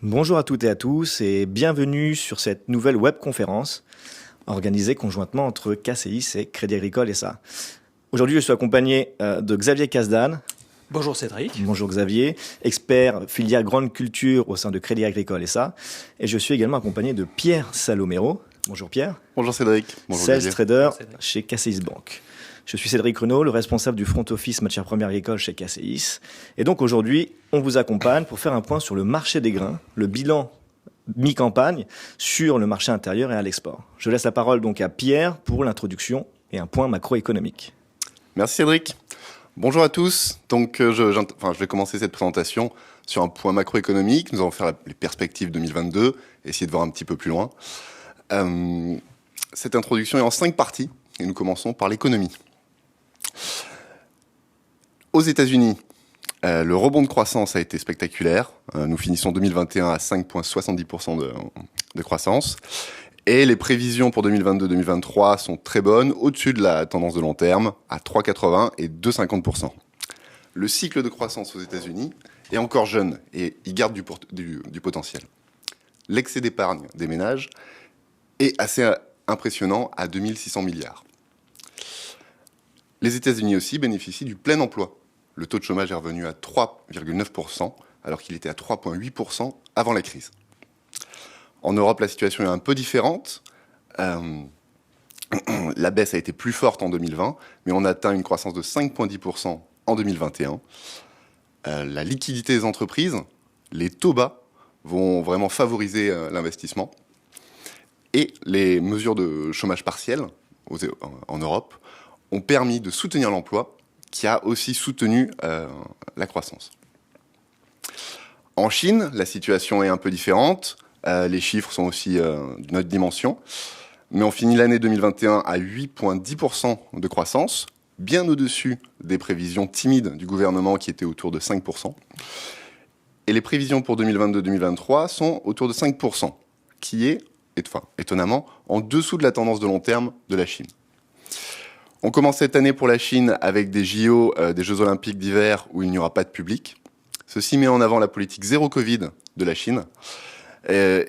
Bonjour à toutes et à tous et bienvenue sur cette nouvelle webconférence organisée conjointement entre KCIS et Crédit Agricole SA. Aujourd'hui, je suis accompagné de Xavier Casdan. Bonjour Cédric. Bonjour Xavier, expert filière grande culture au sein de Crédit Agricole SA. Et je suis également accompagné de Pierre Salomero. Bonjour Pierre. Bonjour Cédric. Bonjour Sales Xavier. Trader Bonjour Cédric. chez KCIS Bank. Je suis Cédric Renaud, le responsable du front office matières premières agricoles chez KCIS. Et donc aujourd'hui, on vous accompagne pour faire un point sur le marché des grains, le bilan mi-campagne sur le marché intérieur et à l'export. Je laisse la parole donc à Pierre pour l'introduction et un point macroéconomique. Merci Cédric. Bonjour à tous. Donc je vais commencer cette présentation sur un point macroéconomique. Nous allons faire les perspectives 2022 et essayer de voir un petit peu plus loin. Cette introduction est en 5 parties et nous commençons par l'économie. Aux États-Unis, le rebond de croissance a été spectaculaire. Nous finissons 2021 à 5,70% de croissance. Et les prévisions pour 2022-2023 sont très bonnes, au-dessus de la tendance de long terme, à 3,80 et 2,50%. Le cycle de croissance aux États-Unis est encore jeune et il garde du potentiel. L'excès d'épargne des ménages est assez impressionnant à 2600 milliards. Les États-Unis aussi bénéficient du plein emploi. Le taux de chômage est revenu à 3,9%, alors qu'il était à 3,8% avant la crise. En Europe, la situation est un peu différente. La baisse a été plus forte en 2020, mais on atteint une croissance de 5,10% en 2021. La liquidité des entreprises, les taux bas, vont vraiment favoriser l'investissement. Et les mesures de chômage partiel en Europe ont permis de soutenir l'emploi, qui a aussi soutenu la croissance. En Chine, la situation est un peu différente. Les chiffres sont aussi d'une autre dimension. Mais on finit l'année 2021 à 8,10% de croissance, bien au-dessus des prévisions timides du gouvernement qui étaient autour de 5%. Et les prévisions pour 2022-2023 sont autour de 5%, qui est, étonnamment, en dessous de la tendance de long terme de la Chine. On commence cette année pour la Chine avec des JO, des Jeux Olympiques d'hiver où il n'y aura pas de public. Ceci met en avant la politique zéro Covid de la Chine. Et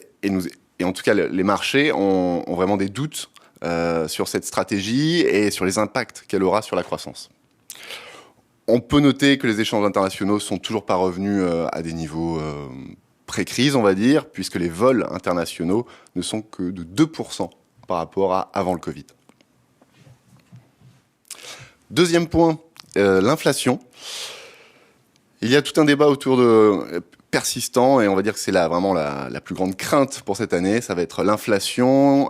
en tout cas, les marchés ont vraiment des doutes sur cette stratégie et sur les impacts qu'elle aura sur la croissance. On peut noter que les échanges internationaux sont toujours pas revenus à des niveaux pré-crise, on va dire, puisque les vols internationaux ne sont que de 2% par rapport à avant le Covid. Deuxième point, l'inflation. Il y a tout un débat autour de persistant, et on va dire que c'est vraiment la plus grande crainte pour cette année. Ça va être l'inflation.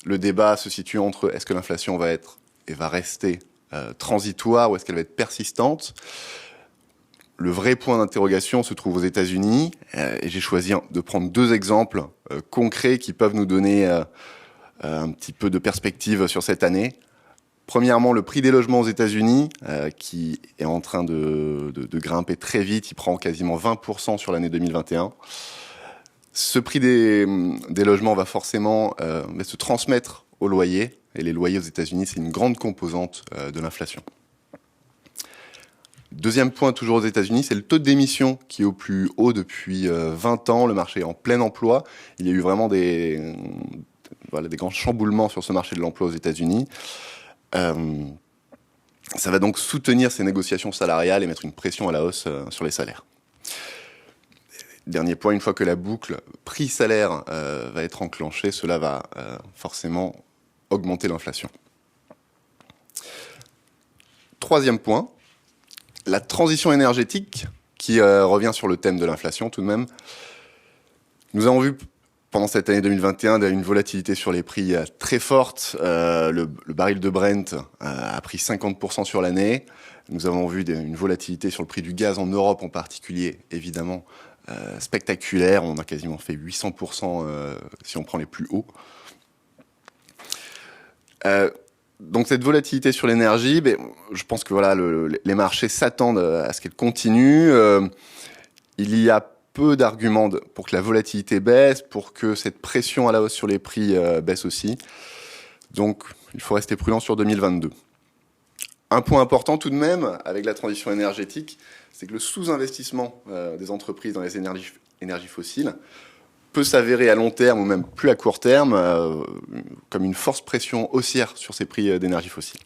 Le débat se situe entre est-ce que l'inflation va être et va rester transitoire ou est-ce qu'elle va être persistante. Le vrai point d'interrogation se trouve aux États-Unis, et j'ai choisi de prendre 2 exemples concrets qui peuvent nous donner un petit peu de perspective sur cette année. Premièrement, le prix des logements aux États-Unis, qui est en train de grimper très vite. Il prend quasiment 20% sur l'année 2021. Ce prix des logements va forcément se transmettre aux loyers. Et les loyers aux États-Unis, c'est une grande composante de l'inflation. Deuxième point, toujours aux États-Unis, c'est le taux d'émission qui est au plus haut depuis 20 ans. Le marché est en plein emploi. Il y a eu vraiment des grands chamboulements sur ce marché de l'emploi aux États-Unis. Ça va donc soutenir ces négociations salariales et mettre une pression à la hausse sur les salaires. Dernier point, une fois que la boucle prix-salaire va être enclenchée, cela va forcément augmenter l'inflation. Troisième point, la transition énergétique qui revient sur le thème de l'inflation tout de même. Nous avons vu pendant cette année 2021, il y a une volatilité sur les prix très forte. Le baril de Brent a pris 50% sur l'année. Nous avons vu une volatilité sur le prix du gaz en Europe en particulier, évidemment, spectaculaire. On a quasiment fait 800% si on prend les plus hauts. Donc cette volatilité sur l'énergie, je pense que les marchés s'attendent à ce qu'elle continue. Il y a peu d'arguments pour que la volatilité baisse, pour que cette pression à la hausse sur les prix baisse aussi. Donc, il faut rester prudent sur 2022. Un point important tout de même, avec la transition énergétique, c'est que le sous-investissement des entreprises dans les énergies énergies fossiles, peut s'avérer à long terme ou même plus à court terme comme une force pression haussière sur ces prix d'énergie fossile.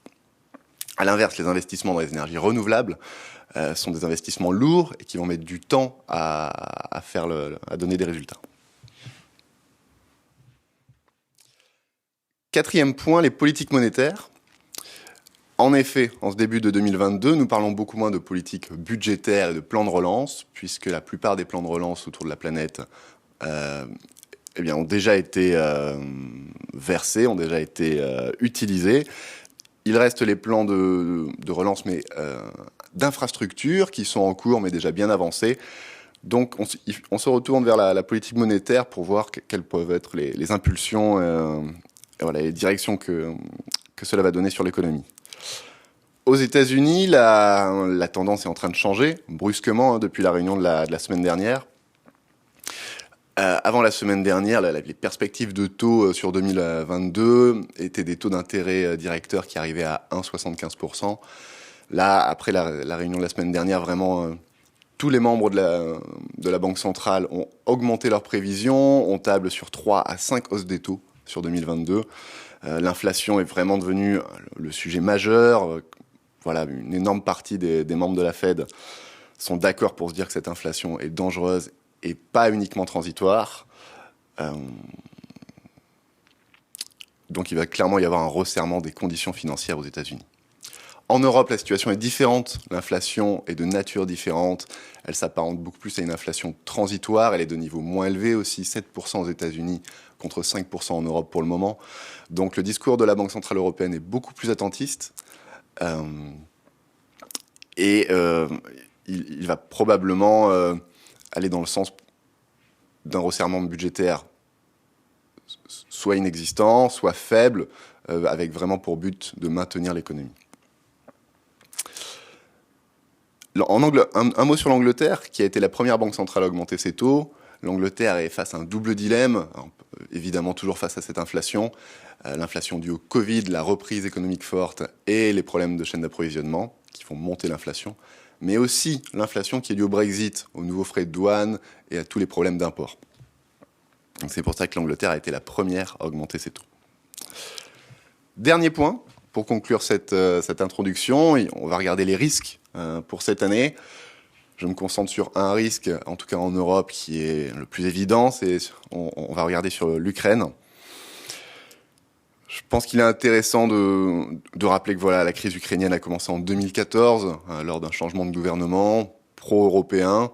À l'inverse, les investissements dans les énergies renouvelables sont des investissements lourds et qui vont mettre du temps à donner des résultats. Quatrième point, les politiques monétaires. En effet, en ce début de 2022, nous parlons beaucoup moins de politique budgétaire et de plans de relance, puisque la plupart des plans de relance autour de la planète ont déjà été versés, ont déjà été utilisés. Il reste les plans de relance, mais d'infrastructures qui sont en cours, mais déjà bien avancés. Donc, on se retourne vers la politique monétaire pour voir quelles peuvent être les impulsions et voilà, les directions que cela va donner sur l'économie. Aux États-Unis, la tendance est en train de changer brusquement depuis la réunion de la semaine dernière. Avant la semaine dernière, les perspectives de taux sur 2022 étaient des taux d'intérêt directeurs qui arrivaient à 1,75%. Là, après la réunion de la semaine dernière, vraiment, tous les membres de la Banque centrale ont augmenté leurs prévisions. On table sur 3 à 5 hausses des taux sur 2022. L'inflation est vraiment devenue le sujet majeur. Voilà, une énorme partie des membres de la Fed sont d'accord pour se dire que cette inflation est dangereuse et pas uniquement transitoire. Donc il va clairement y avoir un resserrement des conditions financières aux États-Unis. En Europe, la situation est différente. L'inflation est de nature différente. Elle s'apparente beaucoup plus à une inflation transitoire. Elle est de niveau moins élevé aussi, 7% aux États-Unis contre 5% en Europe pour le moment. Donc le discours de la Banque centrale européenne est beaucoup plus attentiste. Il va probablement aller dans le sens d'un resserrement budgétaire soit inexistant, soit faible, avec vraiment pour but de maintenir l'économie. Un mot sur l'Angleterre, qui a été la première banque centrale à augmenter ses taux. L'Angleterre est face à un double dilemme, évidemment toujours face à cette inflation. L'inflation due au Covid, la reprise économique forte et les problèmes de chaîne d'approvisionnement qui font monter l'inflation, mais aussi l'inflation qui est due au Brexit, aux nouveaux frais de douane et à tous les problèmes d'import. Donc c'est pour ça que l'Angleterre a été la première à augmenter ses taux. Dernier point, pour conclure cette introduction, on va regarder les risques pour cette année. Je me concentre sur un risque, en tout cas en Europe, qui est le plus évident, on va regarder sur l'Ukraine. Je pense qu'il est intéressant de rappeler que voilà, la crise ukrainienne a commencé en 2014, lors d'un changement de gouvernement pro-européen.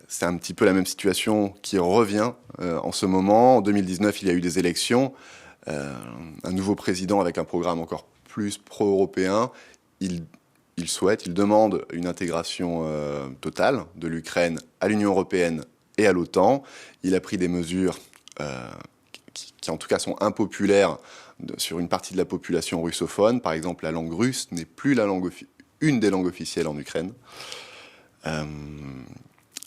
C'est un petit peu la même situation qui revient en ce moment. En 2019, il y a eu des élections. Un nouveau président avec un programme encore plus pro-européen. Il demande une intégration totale de l'Ukraine à l'Union européenne et à l'OTAN. Il a pris des mesures qui en tout cas sont impopulaires sur une partie de la population russophone. Par exemple, la langue russe n'est plus une des langues officielles en Ukraine.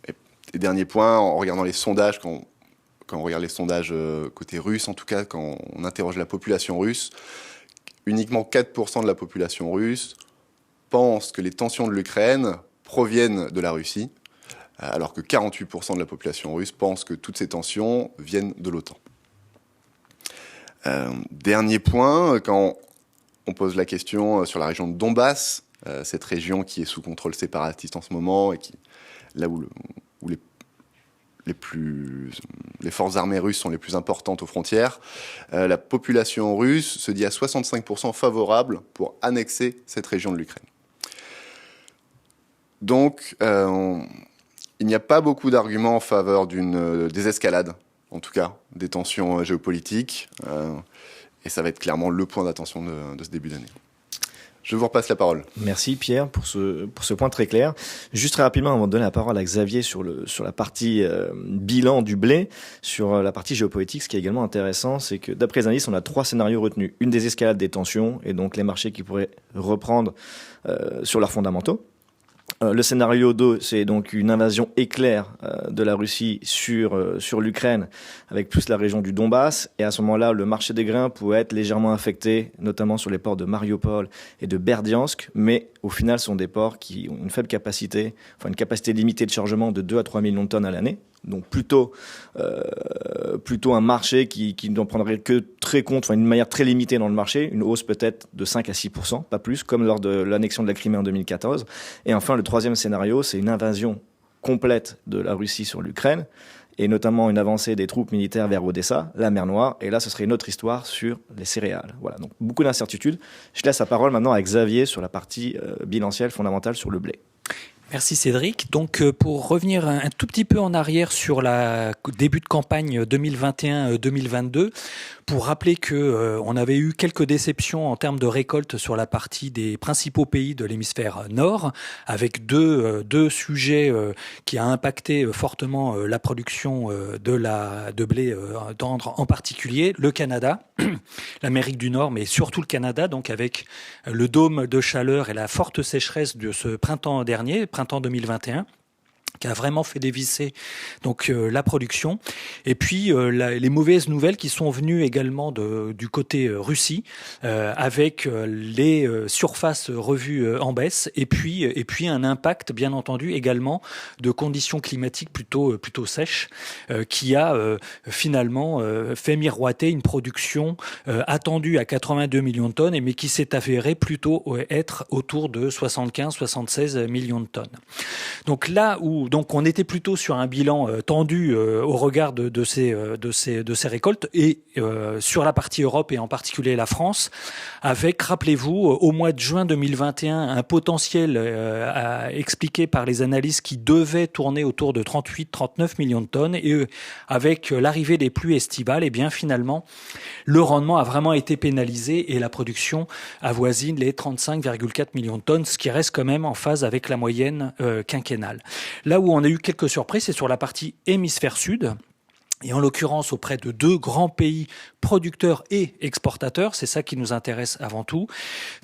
Et dernier point, en regardant les sondages, quand on regarde les sondages côté russe, en tout cas, quand on interroge la population russe, uniquement 4% de la population russe pense que les tensions de l'Ukraine proviennent de la Russie, alors que 48% de la population russe pense que toutes ces tensions viennent de l'OTAN. Dernier point, quand on pose la question sur la région de Donbass, cette région qui est sous contrôle séparatiste en ce moment, et là où les forces armées russes sont les plus importantes aux frontières, la population russe se dit à 65% favorable pour annexer cette région de l'Ukraine. Donc, il n'y a pas beaucoup d'arguments en faveur d'une désescalade, en tout cas, des tensions géopolitiques. Et ça va être clairement le point d'attention de ce début d'année. Je vous repasse la parole. Merci Pierre pour ce point très clair. Juste très rapidement, avant de donner la parole à Xavier sur la partie bilan du blé, sur la partie géopolitique, ce qui est également intéressant, c'est que d'après les indices, on a 3 scénarios retenus. Une désescalade des tensions et donc les marchés qui pourraient reprendre sur leurs fondamentaux. Le scénario 2, c'est donc une invasion éclair de la Russie sur l'Ukraine, avec plus la région du Donbass. Et à ce moment-là, le marché des grains pourrait être légèrement affecté, notamment sur les ports de Mariupol et de Berdiansk. Mais au final, ce sont des ports qui ont une faible capacité, enfin une capacité limitée de chargement de 2 à 3 millions de tonnes à l'année. Donc plutôt un marché qui n'en prendrait que très compte, enfin une manière très limitée dans le marché, une hausse peut-être de 5 à 6%, pas plus, comme lors de l'annexion de la Crimée en 2014. Et enfin, le troisième scénario, c'est une invasion complète de la Russie sur l'Ukraine, et notamment une avancée des troupes militaires vers Odessa, la mer Noire, et là ce serait une autre histoire sur les céréales. Voilà, donc beaucoup d'incertitudes. Je laisse la parole maintenant à Xavier sur la partie bilancielle fondamentale sur le blé. Merci Cédric. Donc pour revenir un tout petit peu en arrière sur la début de campagne 2021-2022, pour rappeler que on avait eu quelques déceptions en termes de récolte sur la partie des principaux pays de l'hémisphère nord, avec deux sujets qui a impacté fortement la production de blé tendre, en particulier le Canada, l'Amérique du Nord, mais surtout le Canada, donc avec le dôme de chaleur et la forte sécheresse de ce printemps dernier, printemps 2021. Qui a vraiment fait dévisser donc la production, et puis les mauvaises nouvelles qui sont venues également du côté Russie, avec les surfaces revues en baisse, et puis un impact bien entendu également de conditions climatiques plutôt sèches, qui a finalement fait miroiter une production attendue à 82 millions de tonnes, mais qui s'est avérée plutôt être autour de 75-76 millions de tonnes. Donc là où on était plutôt sur un bilan tendu au regard de ces récoltes, et sur la partie Europe et en particulier la France, avec, rappelez-vous, au mois de juin 2021, un potentiel expliqué par les analystes qui devait tourner autour de 38-39 millions de tonnes, et avec l'arrivée des pluies estivales, et bien finalement le rendement a vraiment été pénalisé et la production avoisine les 35,4 millions de tonnes, ce qui reste quand même en phase avec la moyenne quinquennale. Là où on a eu quelques surprises, c'est sur la partie hémisphère sud, et en l'occurrence auprès de deux grands pays producteurs et exportateurs, c'est ça qui nous intéresse avant tout.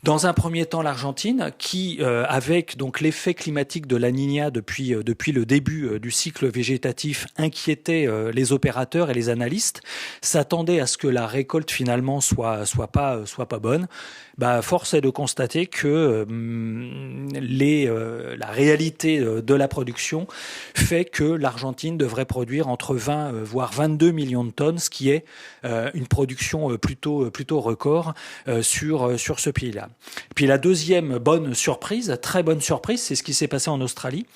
Dans un premier temps, l'Argentine, qui, avec donc l'effet climatique de la Niña depuis le début du cycle végétatif, inquiétait les opérateurs et les analystes, s'attendait à ce que la récolte finalement soit pas bonne. Force est de constater que la réalité de la production fait que l'Argentine devrait produire entre 20 voire 22 millions de tonnes, ce qui est une production plutôt record sur ce pays-là. Puis la deuxième très bonne surprise, c'est ce qui s'est passé en Australie,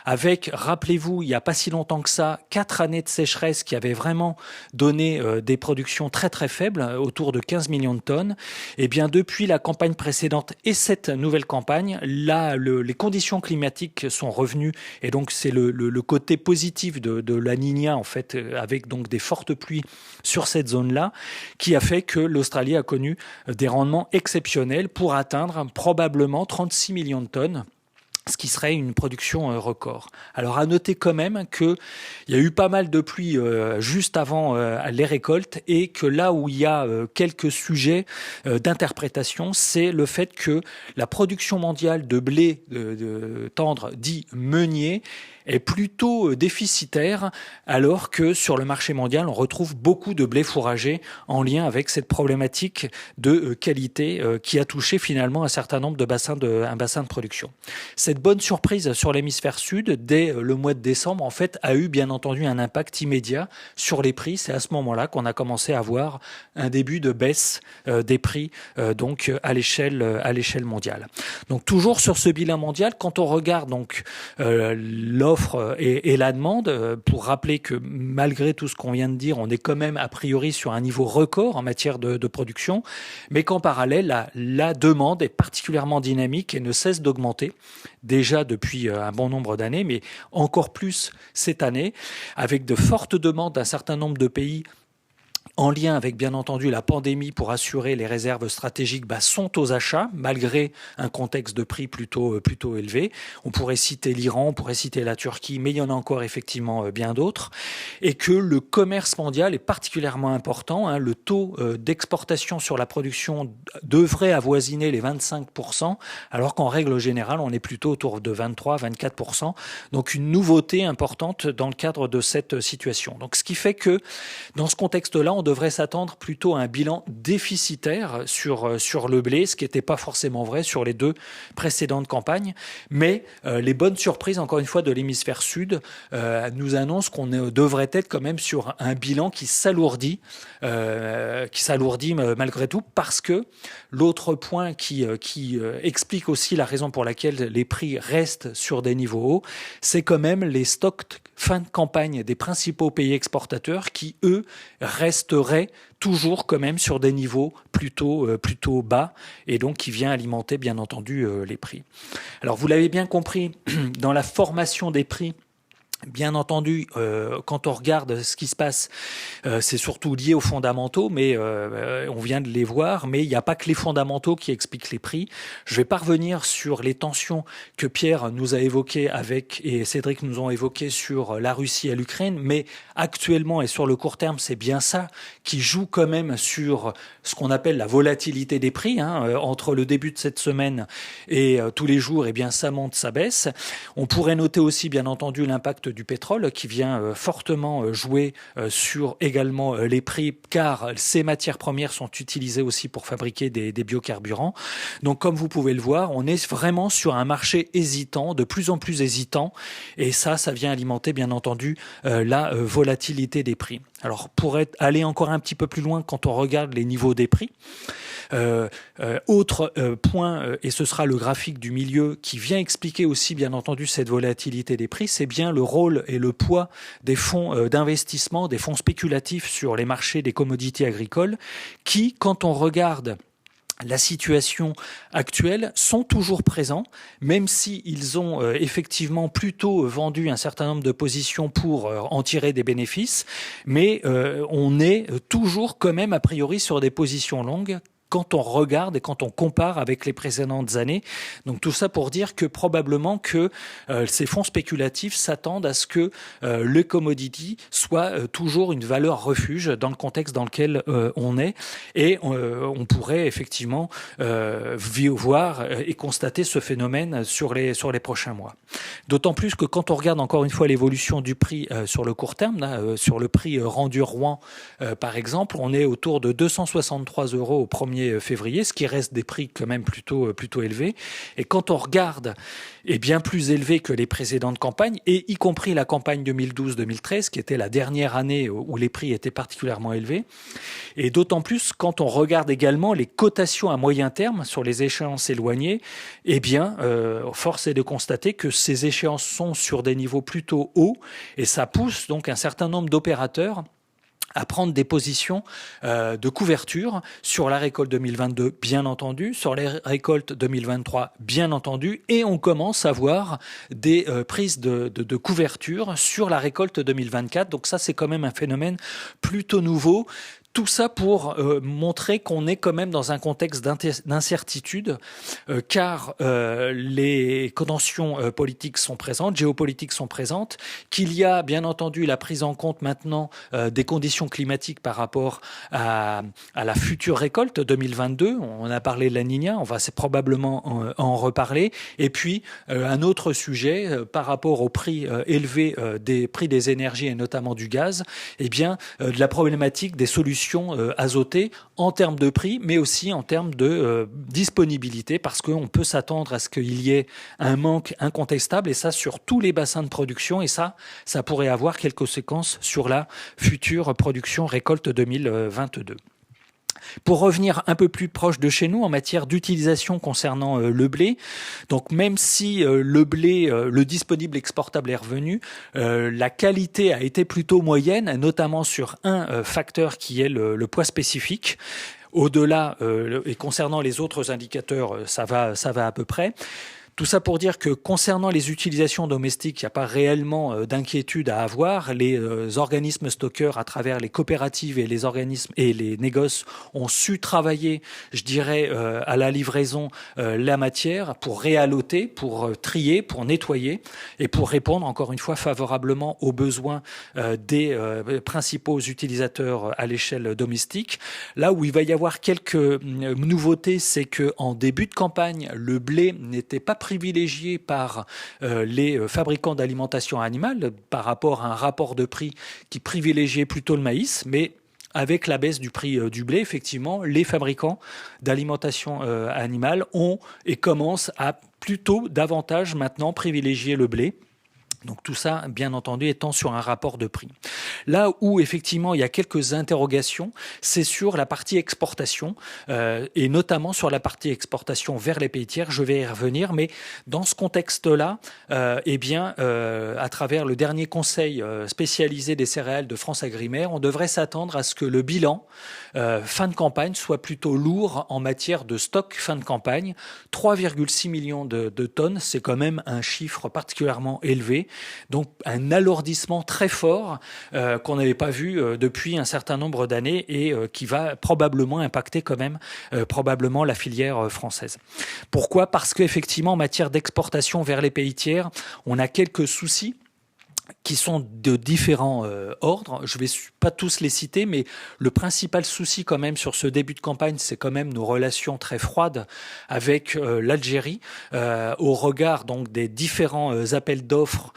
avec, rappelez-vous, il n'y a pas si longtemps que ça, 4 années de sécheresse qui avaient vraiment donné des productions très très faibles, autour de 15 millions de tonnes. Et bien depuis la campagne précédente et cette nouvelle campagne, là, les conditions climatiques sont revenues, et donc c'est le côté positif de la Niña, en fait, avec donc des fortes pluies sur cette zone-là, qui a fait que l'Australie a connu des rendements exceptionnels pour atteindre probablement 36 millions de tonnes, ce qui serait une production record. Alors à noter quand même qu'il y a eu pas mal de pluie juste avant les récoltes, et que là où il y a quelques sujets d'interprétation, c'est le fait que la production mondiale de blé de tendre dit meunier est plutôt déficitaire, alors que sur le marché mondial, on retrouve beaucoup de blé fourragé en lien avec cette problématique de qualité qui a touché finalement un certain nombre de bassins de production. Cette bonne surprise sur l'hémisphère sud, dès le mois de décembre, en fait, a eu bien entendu un impact immédiat sur les prix. C'est à ce moment-là qu'on a commencé à voir un début de baisse des prix donc à l'échelle mondiale. Donc toujours sur ce bilan mondial, quand on regarde donc l'offre et la demande, pour rappeler que malgré tout ce qu'on vient de dire, on est quand même a priori sur un niveau record en matière de production, mais qu'en parallèle, la demande est particulièrement dynamique et ne cesse d'augmenter, déjà depuis un bon nombre d'années, mais encore plus cette année, avec de fortes demandes d'un certain nombre de pays en lien avec, bien entendu, la pandémie pour assurer les réserves stratégiques, sont aux achats, malgré un contexte de prix plutôt élevé. On pourrait citer l'Iran, on pourrait citer la Turquie, mais il y en a encore effectivement bien d'autres. Et que le commerce mondial est particulièrement important. Le taux d'exportation sur la production devrait avoisiner les 25%, alors qu'en règle générale, on est plutôt autour de 23-24%. Donc une nouveauté importante dans le cadre de cette situation. Donc ce qui fait que, dans ce contexte-là, on devrait s'attendre plutôt à un bilan déficitaire sur le blé, ce qui n'était pas forcément vrai sur les 2 précédentes campagnes. Mais les bonnes surprises, encore une fois, de l'hémisphère sud nous annoncent qu'on devrait être quand même sur un bilan qui s'alourdit malgré tout, parce que l'autre point qui explique aussi la raison pour laquelle les prix restent sur des niveaux hauts, c'est quand même les stocks fin de campagne des principaux pays exportateurs qui, eux, resteraient toujours quand même sur des niveaux plutôt bas, et donc qui vient alimenter bien entendu les prix. Alors vous l'avez bien compris, dans la formation des prix, bien entendu, quand on regarde ce qui se passe, c'est surtout lié aux fondamentaux, mais on vient de les voir, mais il n'y a pas que les fondamentaux qui expliquent les prix. Je vais pas revenir sur les tensions que Pierre nous a évoquées et Cédric nous ont évoquées sur la Russie et l'Ukraine, mais actuellement et sur le court terme, c'est bien ça qui joue quand même sur ce qu'on appelle la volatilité des prix, entre le début de cette semaine et tous les jours, eh bien ça monte, ça baisse. On pourrait noter aussi, bien entendu, l'impact du pétrole qui vient fortement jouer sur également les prix, car ces matières premières sont utilisées aussi pour fabriquer des biocarburants. Donc comme vous pouvez le voir, on est vraiment sur un marché hésitant, de plus en plus hésitant, et ça vient alimenter bien entendu la volatilité des prix. Alors pour aller encore un petit peu plus loin, quand on regarde les niveaux des prix, autre point, et ce sera le graphique du milieu qui vient expliquer aussi bien entendu cette volatilité des prix, c'est bien le rôle et le poids des fonds d'investissement, des fonds spéculatifs sur les marchés des commodités agricoles, qui, quand on regarde la situation actuelle, sont toujours présents, même s'ils ont effectivement plutôt vendu un certain nombre de positions pour en tirer des bénéfices, mais on est toujours quand même a priori sur des positions longues quand on regarde et quand on compare avec les précédentes années. Donc tout ça pour dire que probablement que ces fonds spéculatifs s'attendent à ce que le commodity soit toujours une valeur refuge dans le contexte dans lequel on est, et on pourrait effectivement voir et constater ce phénomène sur les prochains mois. D'autant plus que quand on regarde encore une fois l'évolution du prix sur le court terme, là, sur le prix rendu Rouen par exemple, on est autour de 263 € au 1er février, ce qui reste des prix quand même plutôt élevés. Et quand on regarde, est bien plus élevé que les précédentes campagnes, et y compris la campagne 2012-2013, qui était la dernière année où les prix étaient particulièrement élevés. Et d'autant plus quand on regarde également les cotations à moyen terme sur les échéances éloignées, eh bien, force est de constater que ces échéances sont sur des niveaux plutôt hauts, et ça pousse donc un certain nombre d'opérateurs à prendre des positions de couverture sur la récolte 2022, bien entendu, sur les récoltes 2023, bien entendu, et on commence à voir des prises de couverture sur la récolte 2024. Donc ça, c'est quand même un phénomène plutôt nouveau. Tout ça pour montrer qu'on est quand même dans un contexte d'incertitude, car les tensions politiques sont présentes, géopolitiques sont présentes, qu'il y a bien entendu la prise en compte maintenant des conditions climatiques par rapport à la future récolte 2022. On a parlé de la Niña, on va probablement en reparler. Et puis un autre sujet par rapport au prix élevé des prix des énergies et notamment du gaz, eh bien de la problématique des solutions azotées en termes de prix, mais aussi en termes de disponibilité, parce qu'on peut s'attendre à ce qu'il y ait un manque incontestable, et ça sur tous les bassins de production, et ça pourrait avoir quelques conséquences sur la future production récolte 2022. Pour revenir un peu plus proche de chez nous en matière d'utilisation concernant le blé, donc même si le blé, le disponible exportable est revenu, la qualité a été plutôt moyenne, notamment sur un facteur qui est le poids spécifique. Au-delà, et concernant les autres indicateurs, ça va à peu près. Tout ça pour dire que concernant les utilisations domestiques, il n'y a pas réellement d'inquiétude à avoir. Les organismes stockeurs, à travers les coopératives et les organismes et les négoces, ont su travailler, je dirais, à la livraison la matière pour réalloter, pour trier, pour nettoyer et pour répondre encore une fois favorablement aux besoins des principaux utilisateurs à l'échelle domestique. Là où il va y avoir quelques nouveautés, c'est que en début de campagne, le blé n'était pas privilégié par les fabricants d'alimentation animale par rapport à un rapport de prix qui privilégiait plutôt le maïs, mais avec la baisse du prix du blé, effectivement, les fabricants d'alimentation animale ont et commencent à plutôt davantage maintenant privilégier le blé. Donc tout ça, bien entendu, étant sur un rapport de prix. Là où, effectivement, il y a quelques interrogations, c'est sur la partie exportation, et notamment sur la partie exportation vers les pays tiers. Je vais y revenir, mais dans ce contexte-là, à travers le dernier conseil spécialisé des céréales de France Agrimaire, on devrait s'attendre à ce que le bilan fin de campagne soit plutôt lourd en matière de stock fin de campagne. 3,6 millions de tonnes, c'est quand même un chiffre particulièrement élevé. Donc un alourdissement très fort qu'on n'avait pas vu depuis un certain nombre d'années et qui va probablement impacter quand même probablement la filière française. Pourquoi ? Parce qu'effectivement en matière d'exportation vers les pays tiers, on a quelques soucis qui sont de différents ordres. Je ne vais pas tous les citer, mais le principal souci quand même sur ce début de campagne, c'est quand même nos relations très froides avec l'Algérie, au regard donc des différents appels d'offres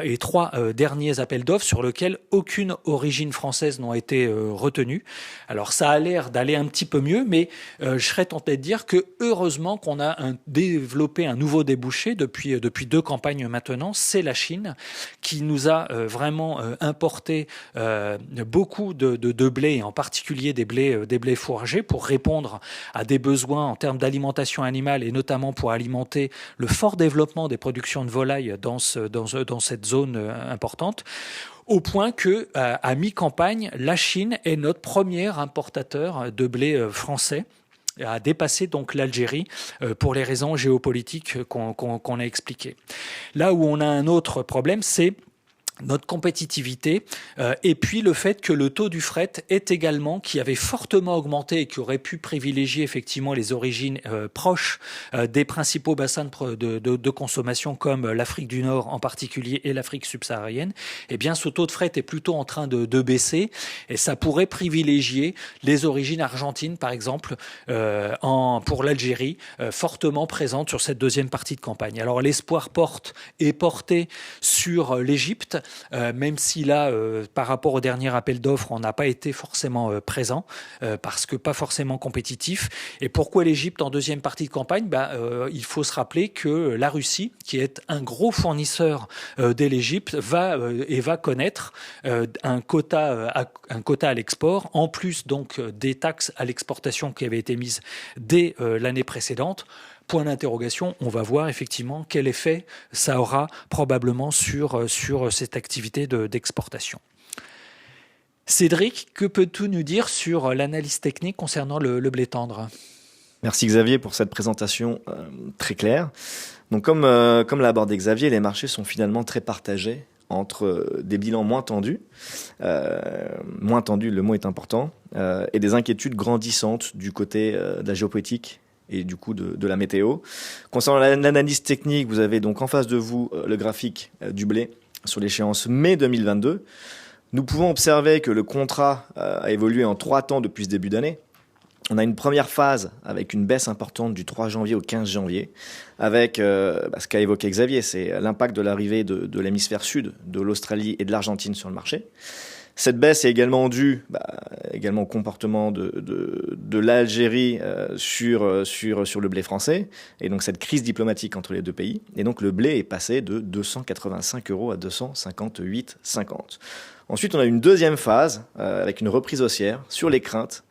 et 3 derniers appels d'offres sur lesquels aucune origine française n'a été retenue. Alors ça a l'air d'aller un petit peu mieux, mais je serais tenté de dire que heureusement qu'on a développé un nouveau débouché depuis 2 campagnes maintenant, c'est la Chine qui nous a vraiment importé beaucoup de blé, et en particulier des blés fourragés, pour répondre à des besoins en termes d'alimentation animale et notamment pour alimenter le fort développement des productions de volailles dans cette zone importante. Au point que, à mi-campagne, la Chine est notre premier importateur de blé français, a dépassé donc l'Algérie pour les raisons géopolitiques qu'on a expliquées. Là où on a un autre problème, c'est notre compétitivité et puis le fait que le taux du fret est également, qui avait fortement augmenté et qui aurait pu privilégier effectivement les origines proches des principaux bassins de consommation comme l'Afrique du Nord en particulier et l'Afrique subsaharienne, eh bien ce taux de fret est plutôt en train de baisser et ça pourrait privilégier les origines argentines par exemple pour l'Algérie, fortement présente sur cette deuxième partie de campagne. Alors l'espoir est porté sur l'Égypte, même si là, par rapport au dernier appel d'offres, on n'a pas été forcément présent, parce que pas forcément compétitif. Et pourquoi l'Égypte en deuxième partie de campagne ? Il faut se rappeler que la Russie, qui est un gros fournisseur de l'Égypte, va connaître un quota à l'export, en plus donc des taxes à l'exportation qui avaient été mises dès l'année précédente. Point d'interrogation, on va voir effectivement quel effet ça aura probablement sur cette activité d'exportation. Cédric, que peux-tu nous dire sur l'analyse technique concernant le blé tendre ? Merci Xavier pour cette présentation très claire. Donc comme l'a abordé Xavier, les marchés sont finalement très partagés entre des bilans moins tendus, le mot est important, et des inquiétudes grandissantes du côté de la géopolitique et du coup de la météo. Concernant l'analyse technique, vous avez donc en face de vous le graphique du blé sur l'échéance mai 2022. Nous pouvons observer que le contrat a évolué en 3 temps depuis ce début d'année. On a une première phase avec une baisse importante du 3 janvier au 15 janvier, avec ce qu'a évoqué Xavier, c'est l'impact de l'arrivée de l'hémisphère sud, de l'Australie et de l'Argentine sur le marché. Cette baisse est également due également au comportement de l'Algérie sur le blé français, et donc cette crise diplomatique entre les 2 pays. Et donc le blé est passé de 285 € à 258,50. Ensuite, on a une deuxième phase avec une reprise haussière sur les craintes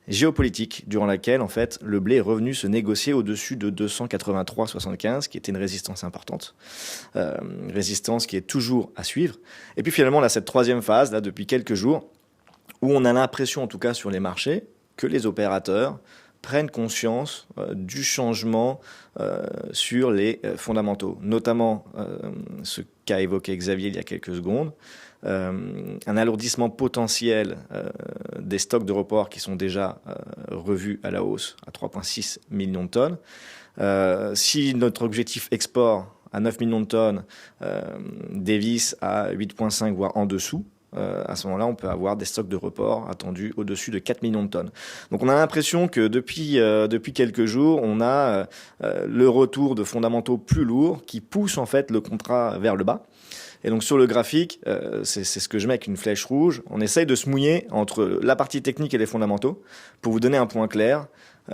géopolitique durant laquelle en fait le blé est revenu se négocier au-dessus de 283,75, qui était une résistance importante, résistance qui est toujours à suivre. Et puis finalement on a cette troisième phase là depuis quelques jours où on a l'impression, en tout cas sur les marchés, que les opérateurs prennent conscience du changement sur les fondamentaux, notamment ce qu'a évoqué Xavier il y a quelques secondes, un alourdissement potentiel des stocks de report qui sont déjà revus à la hausse à 3,6 millions de tonnes. Si notre objectif export à 9 millions de tonnes dévisse à 8,5 voire en dessous, à ce moment-là, on peut avoir des stocks de report attendus au-dessus de 4 millions de tonnes. Donc on a l'impression que depuis quelques jours, on a le retour de fondamentaux plus lourds qui poussent en fait le contrat vers le bas. Et donc sur le graphique, c'est ce que je mets avec une flèche rouge, on essaye de se mouiller entre la partie technique et les fondamentaux pour vous donner un point clair.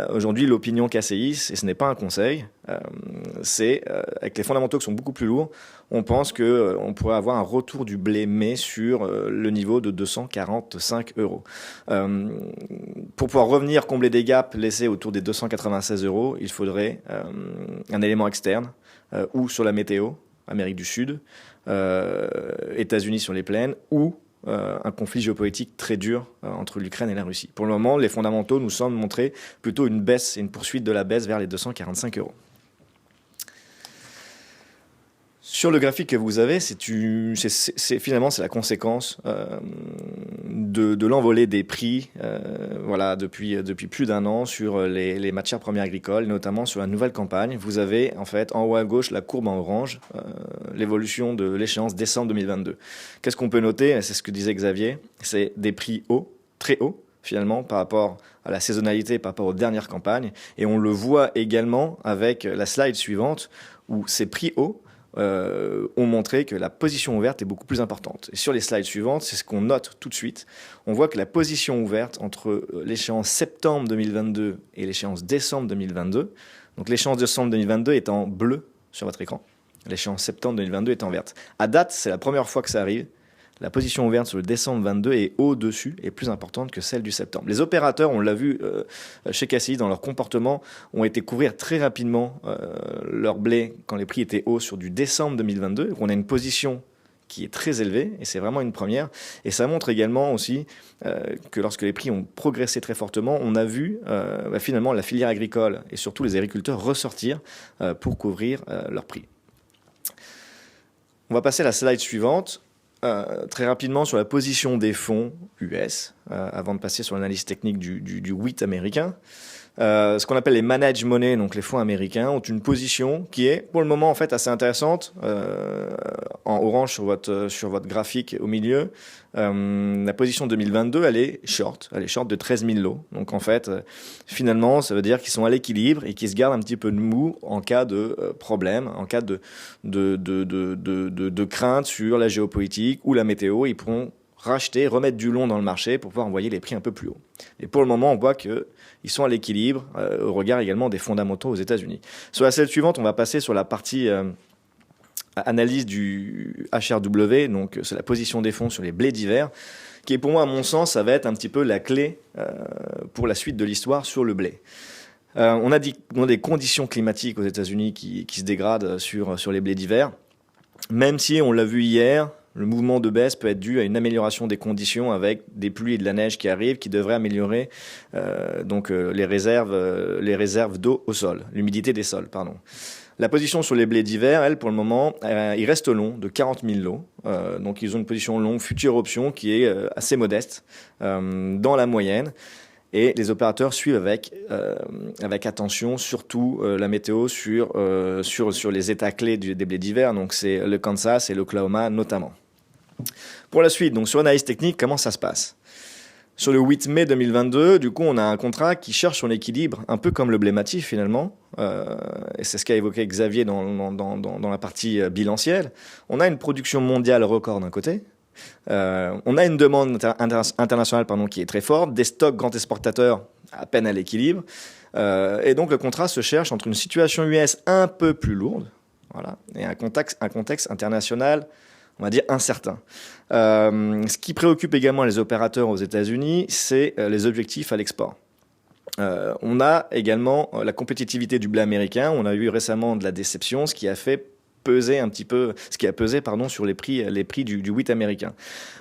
Aujourd'hui, l'opinion KCIS, et ce n'est pas un conseil, c'est avec les fondamentaux qui sont beaucoup plus lourds, on pense qu'on pourrait avoir un retour du blé mai sur le niveau de 245 €. Pour pouvoir revenir combler des gaps laissés autour des 296 €, il faudrait un élément externe ou sur la météo, Amérique du Sud, États-Unis sur les plaines, ou un conflit géopolitique très dur entre l'Ukraine et la Russie. Pour le moment, les fondamentaux nous semblent montrer plutôt une baisse et une poursuite de la baisse vers les 245 €. Sur le graphique que vous avez, finalement c'est la conséquence de l'envolée des prix depuis plus d'un an sur les matières premières agricoles, notamment sur la nouvelle campagne. Vous avez en fait en haut à gauche la courbe en orange, l'évolution de l'échéance décembre 2022. Qu'est-ce qu'on peut noter? C'est ce que disait Xavier, c'est des prix hauts, très hauts finalement par rapport à la saisonnalité, par rapport aux dernières campagnes. Et on le voit également avec la slide suivante où ces prix hauts ont montré que la position ouverte est beaucoup plus importante. Et sur les slides suivantes, c'est ce qu'on note tout de suite. On voit que la position ouverte entre l'échéance septembre 2022 et l'échéance décembre 2022, donc l'échéance décembre 2022 est en bleu sur votre écran, l'échéance septembre 2022 est en verte. À date, c'est la première fois que ça arrive. La position ouverte sur le décembre 22 est au-dessus et plus importante que celle du septembre. Les opérateurs, on l'a vu chez KCI dans leur comportement, ont été couvrir très rapidement leur blé quand les prix étaient hauts sur du décembre 2022. Donc on a une position qui est très élevée et c'est vraiment une première. Et ça montre également aussi que lorsque les prix ont progressé très fortement, on a vu finalement la filière agricole et surtout les agriculteurs ressortir pour couvrir leurs prix. On va passer à la slide suivante. Très rapidement sur la position des fonds US, avant de passer sur l'analyse technique du wheat américain. Ce qu'on appelle les managed money, donc les fonds américains, ont une position qui est pour le moment en fait assez intéressante. En orange sur votre graphique au milieu, la position 2022, elle est short de 13 000 lots. Donc en fait, finalement, ça veut dire qu'ils sont à l'équilibre et qu'ils se gardent un petit peu de mou en cas de problème, en cas de crainte sur la géopolitique ou la météo. Ils pourront racheter, remettre du long dans le marché pour pouvoir envoyer les prix un peu plus haut. Et pour le moment, on voit qu'ils sont à l'équilibre au regard également des fondamentaux aux États-Unis. Sur la slide suivante, on va passer sur la partie analyse du HRW, donc c'est la position des fonds sur les blés d'hiver, qui est pour moi, à mon sens, ça va être un petit peu la clé pour la suite de l'histoire sur le blé. On a des conditions climatiques aux États-Unis qui se dégradent sur les blés d'hiver, même si on l'a vu hier. Le mouvement de baisse peut être dû à une amélioration des conditions avec des pluies et de la neige qui arrivent, qui devraient améliorer les réserves d'eau au sol, l'humidité des sols, pardon. La position sur les blés d'hiver, elle, pour le moment, il reste long de 40 000 lots. Donc ils ont une position longue, future option, qui est assez modeste dans la moyenne. Et les opérateurs suivent avec attention, surtout la météo sur les états clés des blés d'hiver. Donc c'est le Kansas et l'Oklahoma notamment. Pour la suite, donc sur l'analyse technique, comment ça se passe? Sur le 8 mai 2022, du coup, on a un contrat qui cherche son équilibre, un peu comme le blé matif finalement. Et c'est ce qu'a évoqué Xavier dans la partie bilancielle. On a une production mondiale record d'un côté. On a une demande internationale qui est très forte, des stocks grands exportateurs à peine à l'équilibre. Et donc le contrat se cherche entre une situation US un peu plus lourde, voilà, et un contexte international, on va dire, incertain. Ce qui préoccupe également les opérateurs aux États-Unis, c'est les objectifs à l'export. On a également la compétitivité du blé américain. On a eu récemment de la déception, ce qui a fait pesé un petit peu, ce qui a pesé pardon sur les prix du wheat américain.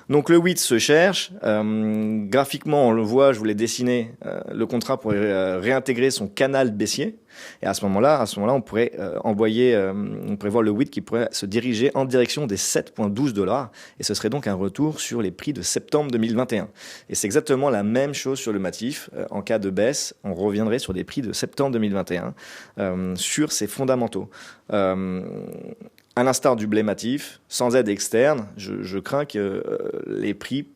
Donc le wheat se cherche. Graphiquement, on le voit, je vous l'ai dessiné. Le contrat pourrait réintégrer son canal baissier. Et à ce moment-là, on pourrait on pourrait voir le wheat qui pourrait se diriger en direction des 7,12 $. Et ce serait donc un retour sur les prix de septembre 2021. Et c'est exactement la même chose sur le matif. En cas de baisse, on reviendrait sur des prix de septembre 2021 sur ces fondamentaux. À l'instar du blé matif, sans aide externe, je crains que les prix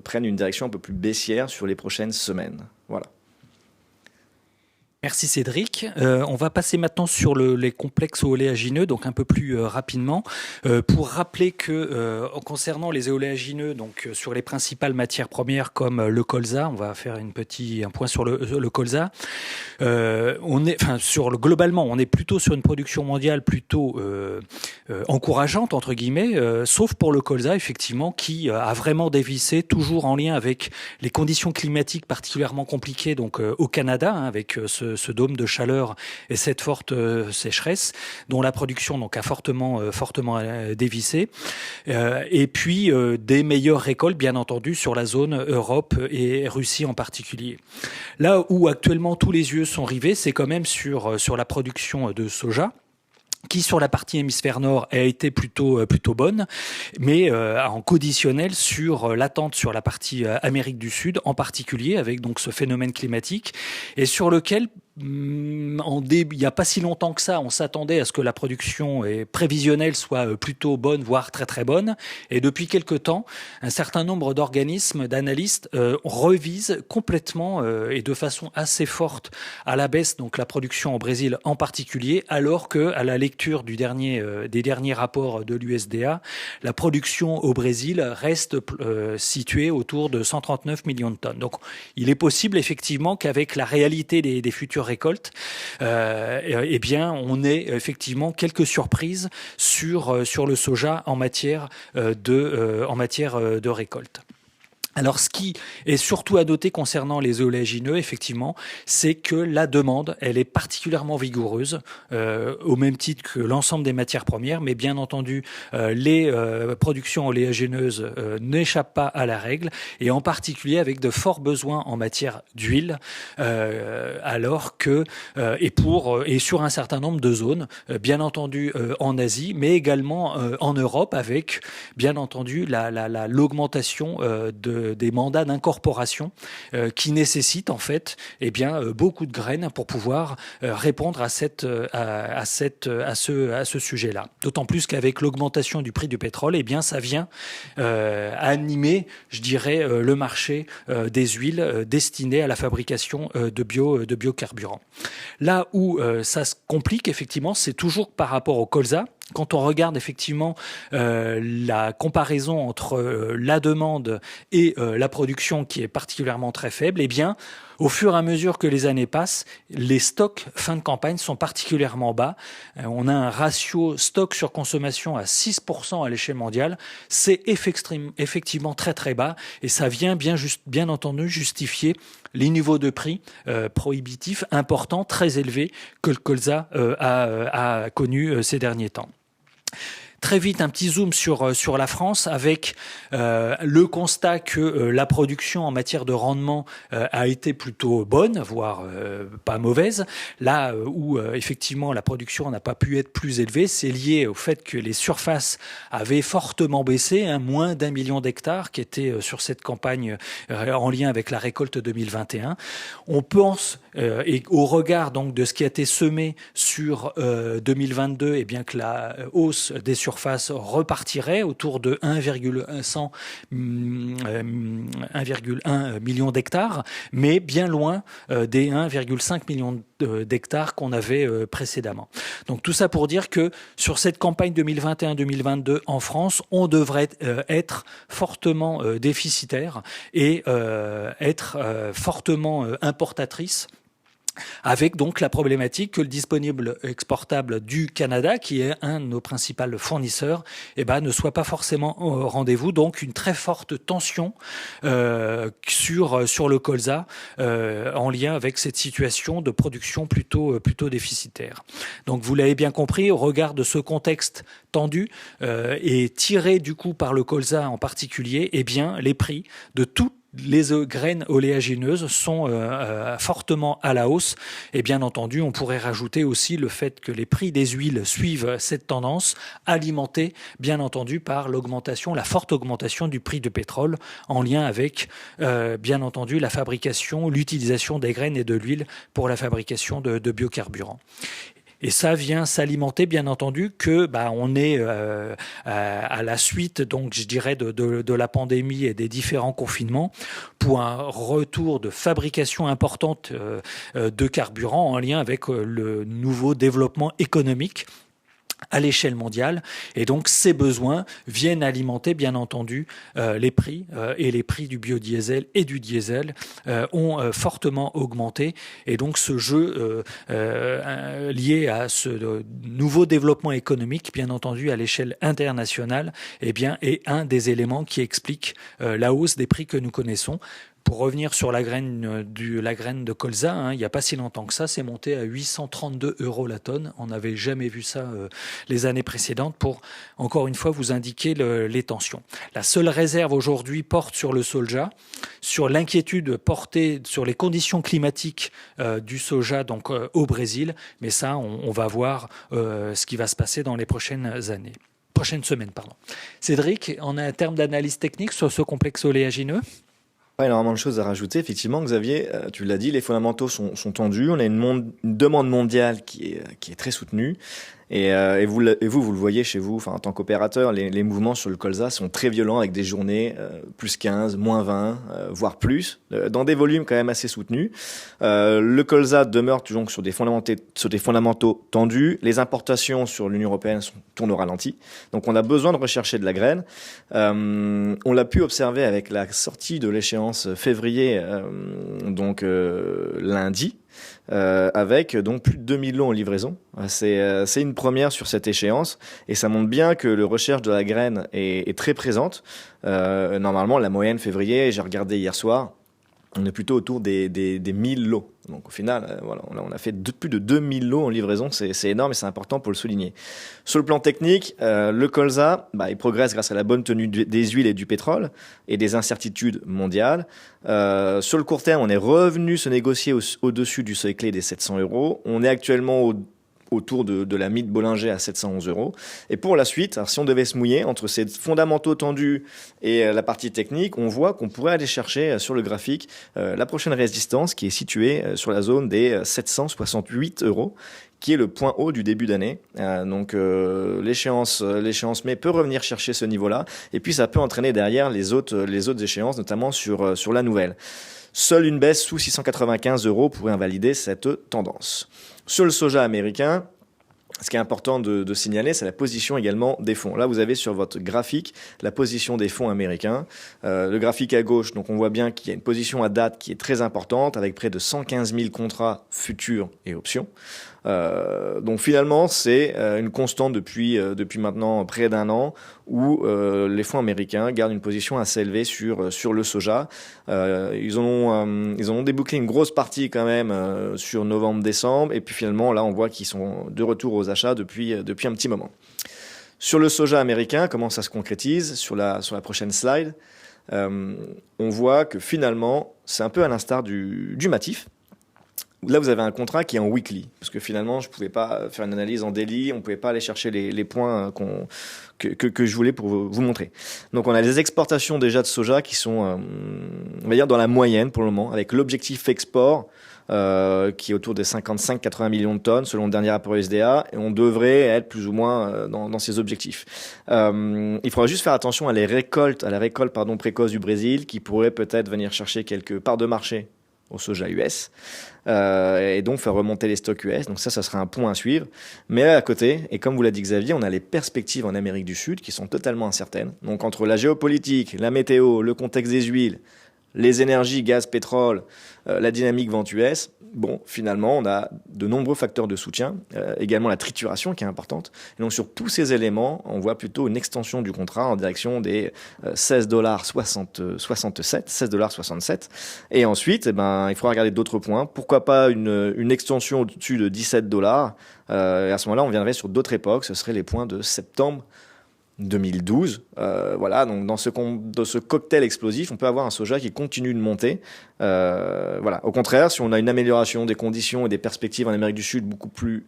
prennent une direction un peu plus baissière sur les prochaines semaines. Voilà. Merci Cédric. On va passer maintenant sur les complexes oléagineux, donc un peu plus rapidement, pour rappeler que concernant les oléagineux, donc sur les principales matières premières comme le colza, on va faire un point sur le colza. Globalement, on est plutôt sur une production mondiale plutôt encourageante entre guillemets, sauf pour le colza effectivement qui a vraiment dévissé, toujours en lien avec les conditions climatiques particulièrement compliquées donc au Canada, avec ce dôme de chaleur et cette forte sécheresse dont la production donc a fortement dévissé, et puis des meilleures récoltes bien entendu sur la zone Europe et Russie en particulier. Là où actuellement tous les yeux sont rivés, c'est quand même sur la production de soja, qui sur la partie hémisphère nord a été plutôt bonne, mais en conditionnel sur l'attente sur la partie Amérique du Sud en particulier, avec donc ce phénomène climatique, et sur lequel il n'y a pas si longtemps que ça, on s'attendait à ce que la production prévisionnelle soit plutôt bonne, voire très très bonne. Et depuis quelque temps, un certain nombre d'organismes, d'analystes revisent complètement et de façon assez forte à la baisse donc la production au Brésil en particulier, alors que à la lecture des derniers rapports de l'USDA, la production au Brésil reste située autour de 139 millions de tonnes. Donc il est possible effectivement qu'avec la réalité des futures récoltes, eh bien, on ait effectivement quelques surprises sur le soja en matière de récolte. Alors, ce qui est surtout à noter concernant les oléagineux, effectivement, c'est que la demande, elle est particulièrement vigoureuse, au même titre que l'ensemble des matières premières, mais bien entendu, les productions oléagineuses n'échappent pas à la règle, et en particulier avec de forts besoins en matière d'huile, alors que et sur un certain nombre de zones, bien entendu en Asie, mais également en Europe, avec bien entendu l'augmentation des mandats d'incorporation qui nécessitent en fait beaucoup de graines pour pouvoir répondre à ce sujet-là. D'autant plus qu'avec l'augmentation du prix du pétrole, ça vient animer, je dirais, le marché des huiles destinées à la fabrication de biocarburants. Là où ça se complique effectivement, c'est toujours par rapport au colza. Quand on regarde effectivement la comparaison entre la demande et la production qui est particulièrement très faible, au fur et à mesure que les années passent, les stocks fin de campagne sont particulièrement bas. On a un ratio stock sur consommation à 6% à l'échelle mondiale. C'est effectivement très très bas et ça vient bien entendu justifier les niveaux de prix prohibitifs importants, très élevés que le colza a connus ces derniers temps. Très vite, un petit zoom sur la France avec le constat que la production en matière de rendement a été plutôt bonne, voire pas mauvaise. Là où effectivement la production n'a pas pu être plus élevée, c'est lié au fait que les surfaces avaient fortement baissé, moins d'1 million d'hectares qui étaient sur cette campagne en lien avec la récolte 2021. On pense, et au regard donc de ce qui a été semé sur 2022, que la hausse des surfaces repartirait autour de 1,1 million d'hectares, mais bien loin des 1,5 million d'hectares qu'on avait précédemment. Donc tout ça pour dire que sur cette campagne 2021-2022 en France, on devrait être fortement déficitaire et être fortement importatrice Avec donc la problématique que le disponible exportable du Canada, qui est un de nos principaux fournisseurs, ne soit pas forcément au rendez-vous. Donc une très forte tension sur le colza en lien avec cette situation de production plutôt déficitaire. Donc vous l'avez bien compris, au regard de ce contexte tendu et tiré du coup par le colza en particulier, les prix de toutes les graines oléagineuses sont fortement à la hausse. Et bien entendu, on pourrait rajouter aussi le fait que les prix des huiles suivent cette tendance, alimentée bien entendu par la forte augmentation du prix du pétrole, en lien avec bien entendu la fabrication, l'utilisation des graines et de l'huile pour la fabrication de biocarburants. Et ça vient s'alimenter, bien entendu, que on est à la suite, donc je dirais, de la pandémie et des différents confinements, pour un retour de fabrication importante de carburant en lien avec le nouveau développement économique à l'échelle mondiale, et donc ces besoins viennent alimenter bien entendu les prix, et les prix du biodiesel et du diesel ont fortement augmenté, et donc ce jeu lié à ce nouveau développement économique bien entendu à l'échelle internationale est un des éléments qui explique la hausse des prix que nous connaissons. Pour revenir sur la graine de colza, il n'y a pas si longtemps que ça, c'est monté à 832 € la tonne. On n'avait jamais vu ça les années précédentes, pour encore une fois vous indiquer les tensions. La seule réserve aujourd'hui porte sur le soja, sur l'inquiétude portée sur les conditions climatiques du soja donc au Brésil, mais ça on va voir ce qui va se passer dans les prochaines semaines. Cédric, on a un terme d'analyse technique sur ce complexe oléagineux? Pas énormément de choses à rajouter. Effectivement, Xavier, tu l'as dit, les fondamentaux sont tendus. On a une demande mondiale qui est très soutenue. Et vous le voyez chez vous, en tant qu'opérateur, les mouvements sur le colza sont très violents, avec des journées plus 15, moins 20, voire plus, dans des volumes quand même assez soutenus. Le colza demeure toujours sur des fondamentaux tendus. Les importations sur l'Union européenne tournent au ralenti. Donc on a besoin de rechercher de la graine. On l'a pu observer avec la sortie de l'échéance février, lundi. Avec donc plus de 2000 lots en livraison. C'est une première sur cette échéance, et ça montre bien que la recherche de la graine est très présente. Normalement, la moyenne février, j'ai regardé hier soir, on est plutôt autour des 1000 lots. Donc au final, on a fait plus de 2000 lots en livraison, c'est énorme et c'est important pour le souligner. Sur le plan technique, le colza, il progresse grâce à la bonne tenue des huiles et du pétrole et des incertitudes mondiales. Sur le court terme, on est revenu se négocier au-dessus du seuil clé des 700 €. On est actuellement autour de la mythe Bollinger à 711 €. Et pour la suite, si on devait se mouiller entre ces fondamentaux tendus et la partie technique, on voit qu'on pourrait aller chercher sur le graphique la prochaine résistance, qui est située sur la zone des 768 €, qui est le point haut du début d'année. L'échéance mai peut revenir chercher ce niveau-là, et puis ça peut entraîner derrière les autres échéances, notamment sur la nouvelle. Seule une baisse sous 695 € pourrait invalider cette tendance. Sur le soja américain, ce qui est important de signaler, c'est la position également des fonds. Là, vous avez sur votre graphique la position des fonds américains. Le graphique à gauche, donc on voit bien qu'il y a une position à date qui est très importante, avec près de 115 000 contrats futurs et options. Donc finalement, c'est une constante depuis maintenant près d'un an, où les fonds américains gardent une position assez élevée sur le soja. Ils ont débouclé une grosse partie quand même sur novembre-décembre, et puis finalement là on voit qu'ils sont de retour aux achats depuis un petit moment. Sur le soja américain, comment ça se concrétise sur la prochaine slide, on voit que finalement c'est un peu à l'instar du matif. Là, vous avez un contrat qui est en weekly, parce que finalement, je ne pouvais pas faire une analyse en daily, on ne pouvait pas aller chercher les points que je voulais pour vous montrer. Donc, on a des exportations déjà de soja qui sont, on va dire, dans la moyenne pour le moment, avec l'objectif export qui est autour des 55-80 millions de tonnes selon le dernier rapport USDA, et on devrait être plus ou moins dans ces objectifs. Il faudra juste faire attention à la récolte précoce du Brésil, qui pourrait peut-être venir chercher quelques parts de marché au soja US, et donc faire remonter les stocks US. Donc ça sera un point à suivre. Mais à côté, et comme vous l'a dit Xavier, on a les perspectives en Amérique du Sud qui sont totalement incertaines. Donc entre la géopolitique, la météo, le contexte des huiles, les énergies, gaz, pétrole, la dynamique vent-US, bon, finalement, on a de nombreux facteurs de soutien, également la trituration qui est importante. Et donc, sur tous ces éléments, on voit plutôt une extension du contrat en direction des $16,67. Et ensuite, il faudra regarder d'autres points. Pourquoi pas une extension au-dessus de $17. Et à ce moment-là, on viendrait sur d'autres époques. Ce seraient les points de septembre 2012. Voilà, donc dans ce cocktail explosif, on peut avoir un soja qui continue de monter. Voilà. Au contraire, si on a une amélioration des conditions et des perspectives en Amérique du Sud beaucoup plus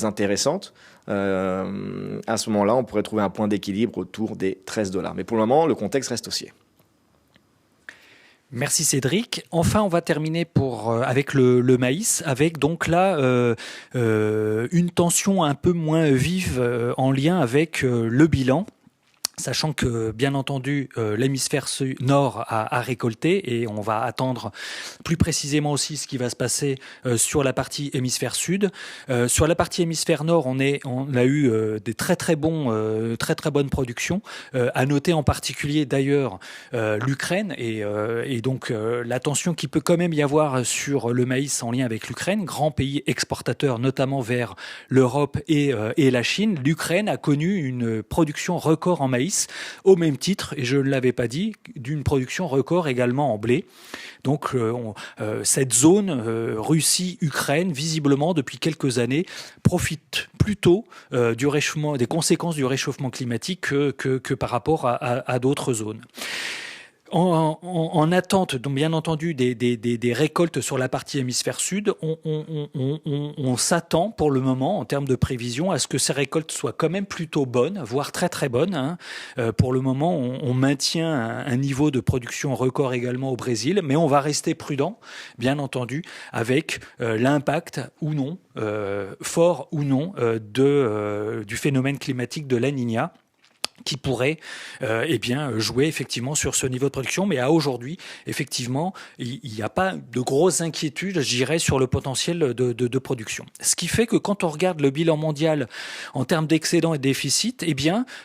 intéressantes, à ce moment-là, on pourrait trouver un point d'équilibre autour des $13. Mais pour le moment, le contexte reste haussier. Merci Cédric. Enfin, on va terminer avec le maïs, avec donc là une tension un peu moins vive en lien avec le bilan. Sachant que, bien entendu, l'hémisphère nord a récolté et on va attendre plus précisément aussi ce qui va se passer sur la partie hémisphère sud. Sur la partie hémisphère nord, on a eu des très bonnes productions. À noter en particulier d'ailleurs l'Ukraine et donc la tension qui peut quand même y avoir sur le maïs en lien avec l'Ukraine, grand pays exportateur notamment vers l'Europe et la Chine. L'Ukraine a connu une production record en maïs, au même titre, et je ne l'avais pas dit, d'une production record également en blé. Donc cette zone Russie-Ukraine, visiblement depuis quelques années, profite plutôt des conséquences du réchauffement climatique que par rapport à d'autres zones. En attente, donc bien entendu, des récoltes sur la partie hémisphère sud, on s'attend pour le moment, en termes de prévision, à ce que ces récoltes soient quand même plutôt bonnes, voire très bonnes. Pour le moment, on maintient un niveau de production record également au Brésil, mais on va rester prudent, bien entendu, avec l'impact ou non, fort ou non, du phénomène climatique de La Niña, qui pourrait jouer effectivement sur ce niveau de production. Mais à aujourd'hui, effectivement, il n'y a pas de grosses inquiétudes, je dirais, sur le potentiel de production. Ce qui fait que quand on regarde le bilan mondial en termes d'excédent et de déficit,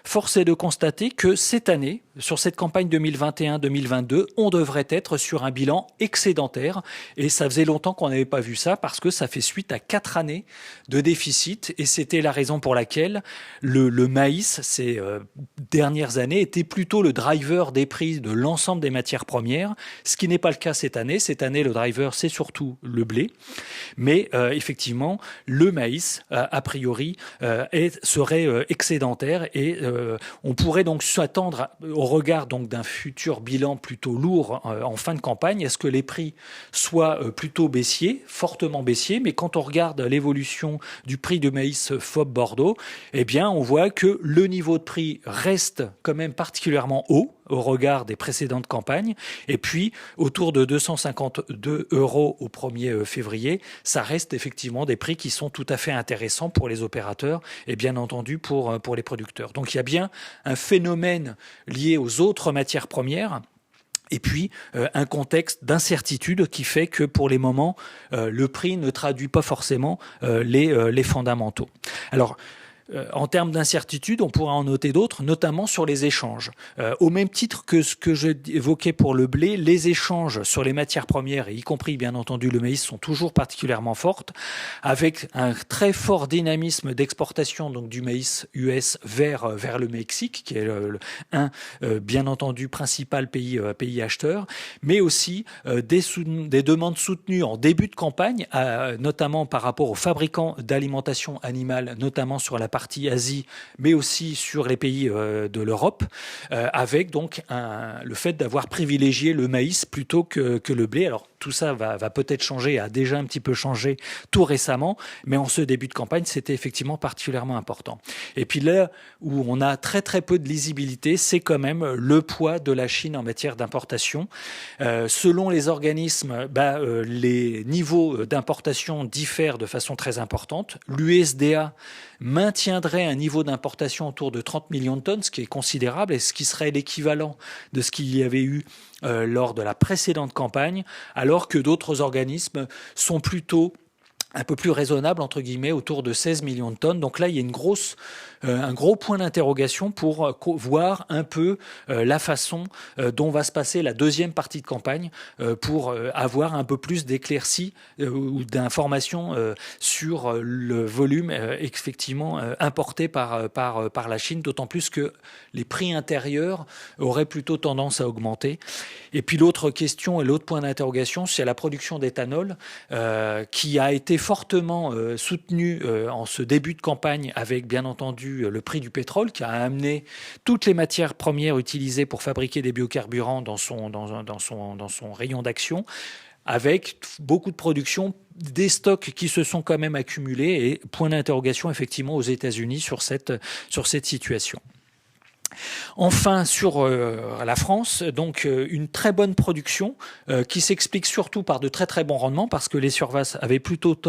force est de constater que cette année, sur cette campagne 2021-2022, on devrait être sur un bilan excédentaire. Et ça faisait longtemps qu'on n'avait pas vu ça, parce que ça fait suite à 4 années de déficit. Et c'était la raison pour laquelle le maïs, ces dernières années, était plutôt le driver des prix de l'ensemble des matières premières, ce qui n'est pas le cas cette année. Cette année, le driver, c'est surtout le blé. Mais effectivement, le maïs, a priori, serait excédentaire et on pourrait donc s'attendre au regard donc d'un futur bilan plutôt lourd en fin de campagne, à ce que les prix soient plutôt baissiers, fortement baissiers. Mais quand on regarde l'évolution du prix de maïs FOB Bordeaux, on voit que le niveau de prix reste quand même particulièrement haut au regard des précédentes campagnes. Et puis, autour de 252 € au 1er février, ça reste effectivement des prix qui sont tout à fait intéressants pour les opérateurs et bien entendu pour les producteurs. Donc il y a bien un phénomène lié aux autres matières premières. Et puis, un contexte d'incertitude qui fait que, pour les moments, le prix ne traduit pas forcément les fondamentaux. Alors, en termes d'incertitude, on pourrait en noter d'autres, notamment sur les échanges. Au même titre que ce que j'évoquais pour le blé, les échanges sur les matières premières, et y compris bien entendu le maïs, sont toujours particulièrement fortes, avec un très fort dynamisme d'exportation donc du maïs US vers le Mexique, qui est bien entendu principal pays acheteur, mais aussi des demandes soutenues en début de campagne, notamment par rapport aux fabricants d'alimentation animale, notamment sur la partie Asie, mais aussi sur les pays de l'Europe, avec donc le fait d'avoir privilégié le maïs plutôt que le blé. Alors tout ça va peut-être changer, a déjà un petit peu changé tout récemment, mais en ce début de campagne, c'était effectivement particulièrement important. Et puis là où on a très peu de lisibilité, c'est quand même le poids de la Chine en matière d'importation. Selon les organismes, les niveaux d'importation diffèrent de façon très importante. L'USDA maintiendrait un niveau d'importation autour de 30 millions de tonnes, ce qui est considérable et ce qui serait l'équivalent de ce qu'il y avait eu lors de la précédente campagne, alors que d'autres organismes sont plutôt un peu plus raisonnable, entre guillemets, autour de 16 millions de tonnes. Donc là, il y a une grosse un gros point d'interrogation pour voir un peu la façon dont va se passer la deuxième partie de campagne pour avoir un peu plus d'éclaircies ou d'informations sur le volume effectivement importé par la Chine, d'autant plus que les prix intérieurs auraient plutôt tendance à augmenter. Et puis l'autre question et l'autre point d'interrogation, c'est la production d'éthanol qui a été fortement soutenue en ce début de campagne avec bien entendu le prix du pétrole qui a amené toutes les matières premières utilisées pour fabriquer des biocarburants dans son rayon d'action, avec beaucoup de production, des stocks qui se sont quand même accumulés et point d'interrogation effectivement aux États-Unis sur cette situation. Enfin, sur la France, donc une très bonne production qui s'explique surtout par de très très bons rendements parce que les surfaces avaient plutôt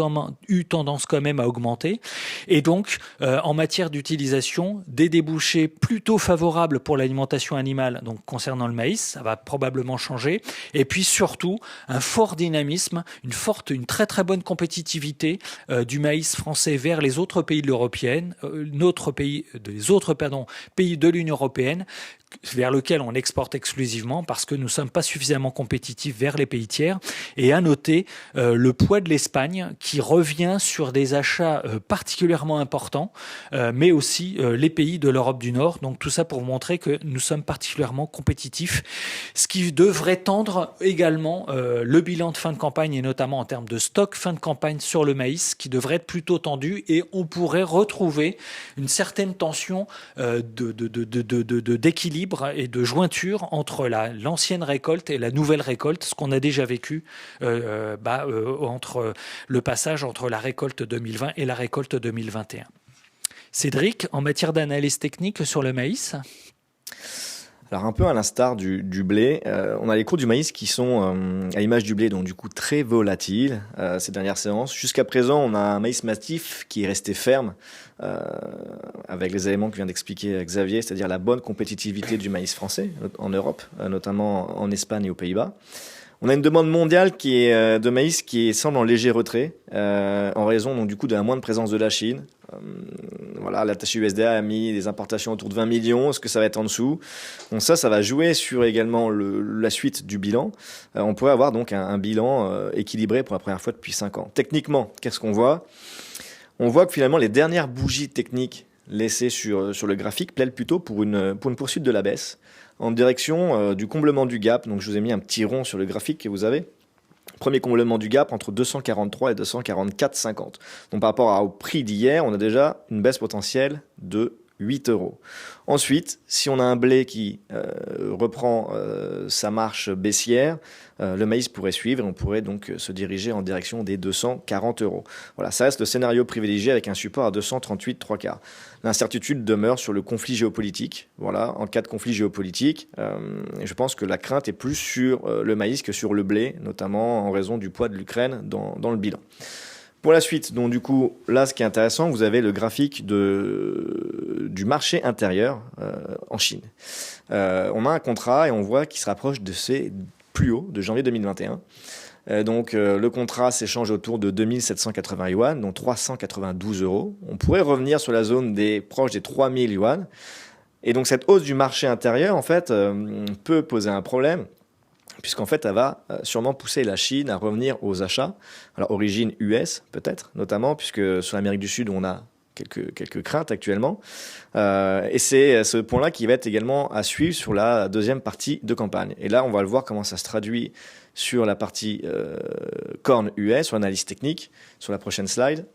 eu tendance quand même à augmenter. Et donc, en matière d'utilisation, des débouchés plutôt favorables pour l'alimentation animale, donc concernant le maïs, ça va probablement changer. Et puis surtout, un fort dynamisme, une très très bonne compétitivité du maïs français vers les autres pays de l'européenne, pays de l'Union européenne, vers lequel on exporte exclusivement parce que nous ne sommes pas suffisamment compétitifs vers les pays tiers. Et à noter le poids de l'Espagne qui revient sur des achats particulièrement importants, mais aussi les pays de l'Europe du Nord. Donc tout ça pour vous montrer que nous sommes particulièrement compétitifs, ce qui devrait tendre également le bilan de fin de campagne et notamment en termes de stock fin de campagne sur le maïs qui devrait être plutôt tendu et on pourrait retrouver une certaine tension d'équilibre et de jointure entre l'ancienne récolte et la nouvelle récolte, ce qu'on a déjà vécu entre le passage entre la récolte 2020 et la récolte 2021. Cédric, en matière d'analyse technique sur le maïs ? Alors un peu à l'instar du blé, on a les cours du maïs qui sont à l'image du blé, donc du coup très volatiles ces dernières séances. Jusqu'à présent, on a un maïs massif qui est resté ferme avec les éléments que vient d'expliquer Xavier, c'est-à-dire la bonne compétitivité du maïs français en Europe, notamment en Espagne et aux Pays-Bas. On a une demande mondiale de maïs qui semble en léger retrait en raison donc du coup de la moindre présence de la Chine. L'attaché USDA a mis des importations autour de 20 millions. Est-ce que ça va être en dessous ? Donc ça va jouer sur également la suite du bilan. On pourrait avoir donc un bilan équilibré pour la première fois depuis 5 ans. Techniquement, qu'est-ce qu'on voit ? On voit que finalement les dernières bougies techniques laissées sur le graphique plaident plutôt pour une poursuite de la baisse en direction du comblement du gap. Donc je vous ai mis un petit rond sur le graphique que vous avez. Premier comblement du gap entre 243 et 244,50. Donc par rapport au prix d'hier, on a déjà une baisse potentielle de 8 €. Ensuite, si on a un blé qui reprend sa marche baissière, le maïs pourrait suivre et on pourrait donc se diriger en direction des 240 €. Voilà, ça reste le scénario privilégié avec un support à 238 3/4. L'incertitude demeure sur le conflit géopolitique. Voilà, en cas de conflit géopolitique, je pense que la crainte est plus sur le maïs que sur le blé, notamment en raison du poids de l'Ukraine dans le bilan. Pour la suite, donc du coup, là, ce qui est intéressant, vous avez le graphique du marché intérieur en Chine. On a un contrat et on voit qu'il se rapproche de ses plus hauts de janvier 2021. Le contrat s'échange autour de 2780 yuan, donc 392 €. On pourrait revenir sur la zone proche des 3000 yuan. Et donc cette hausse du marché intérieur, en fait, peut poser un problème, puisqu'en fait, elle va sûrement pousser la Chine à revenir aux achats. Alors, origine US, peut-être, notamment, puisque sur l'Amérique du Sud, on a quelques craintes actuellement. Et c'est ce point-là qui va être également à suivre sur la deuxième partie de campagne. Et là, on va le voir comment ça se traduit sur la partie corn US, sur l'analyse technique, sur la prochaine slide.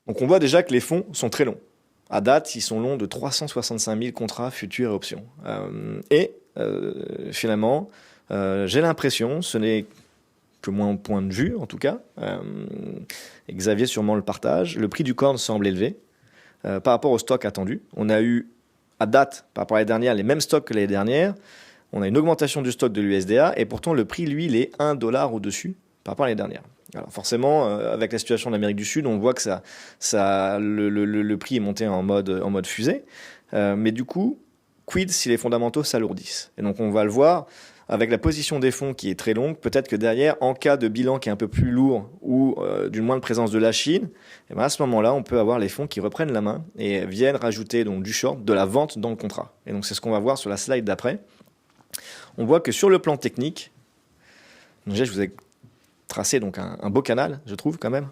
Donc, on voit déjà que les fonds sont très longs. À date, ils sont longs de 365 000 contrats futurs et options. Finalement, j'ai l'impression, ce n'est que mon point de vue en tout cas, et Xavier sûrement le partage, le prix du corn semble élevé par rapport au stock attendu. On a eu à date, par rapport à l'année dernière, les mêmes stocks que l'année dernière. On a une augmentation du stock de l'USDA et pourtant le prix, lui, il est 1 $ au-dessus par rapport à l'année dernière. Alors forcément, avec la situation de l'Amérique du Sud, on voit que le prix est monté en mode fusée. Mais du coup, quid si les fondamentaux s'alourdissent ? Et donc on va le voir, avec la position des fonds qui est très longue, peut-être que derrière, en cas de bilan qui est un peu plus lourd ou d'une moindre présence de la Chine, et ben à ce moment-là, on peut avoir les fonds qui reprennent la main et viennent rajouter donc du short, de la vente dans le contrat. Et donc c'est ce qu'on va voir sur la slide d'après. On voit que sur le plan technique, déjà je vous ai tracé donc un beau canal, je trouve quand même,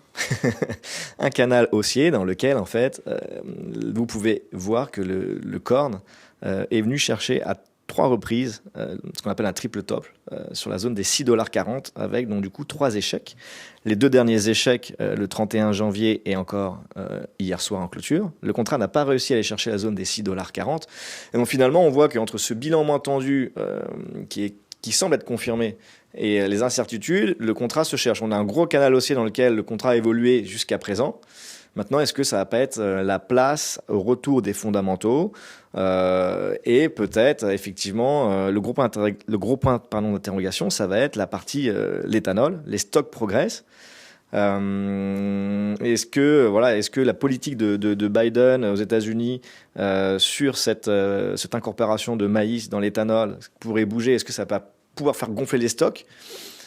un canal haussier dans lequel en fait vous pouvez voir que le corne est venu chercher à 3 reprises ce qu'on appelle un triple top sur la zone des 6,40 $ avec donc du coup 3 échecs. Les 2 derniers échecs le 31 janvier et encore hier soir en clôture. Le contrat n'a pas réussi à aller chercher la zone des 6,40 $. Et donc finalement on voit qu'entre ce bilan moins tendu qui semble être confirmé et les incertitudes, le contrat se cherche. On a un gros canal haussier dans lequel le contrat a évolué jusqu'à présent. Maintenant, est-ce que ça va pas être la place au retour des fondamentaux et peut-être effectivement le gros point d'interrogation, ça va être la partie l'éthanol, les stocks progressent. Est-ce que la politique de Biden aux États-Unis sur cette incorporation de maïs dans l'éthanol pourrait bouger? Est-ce que ça va pouvoir faire gonfler les stocks?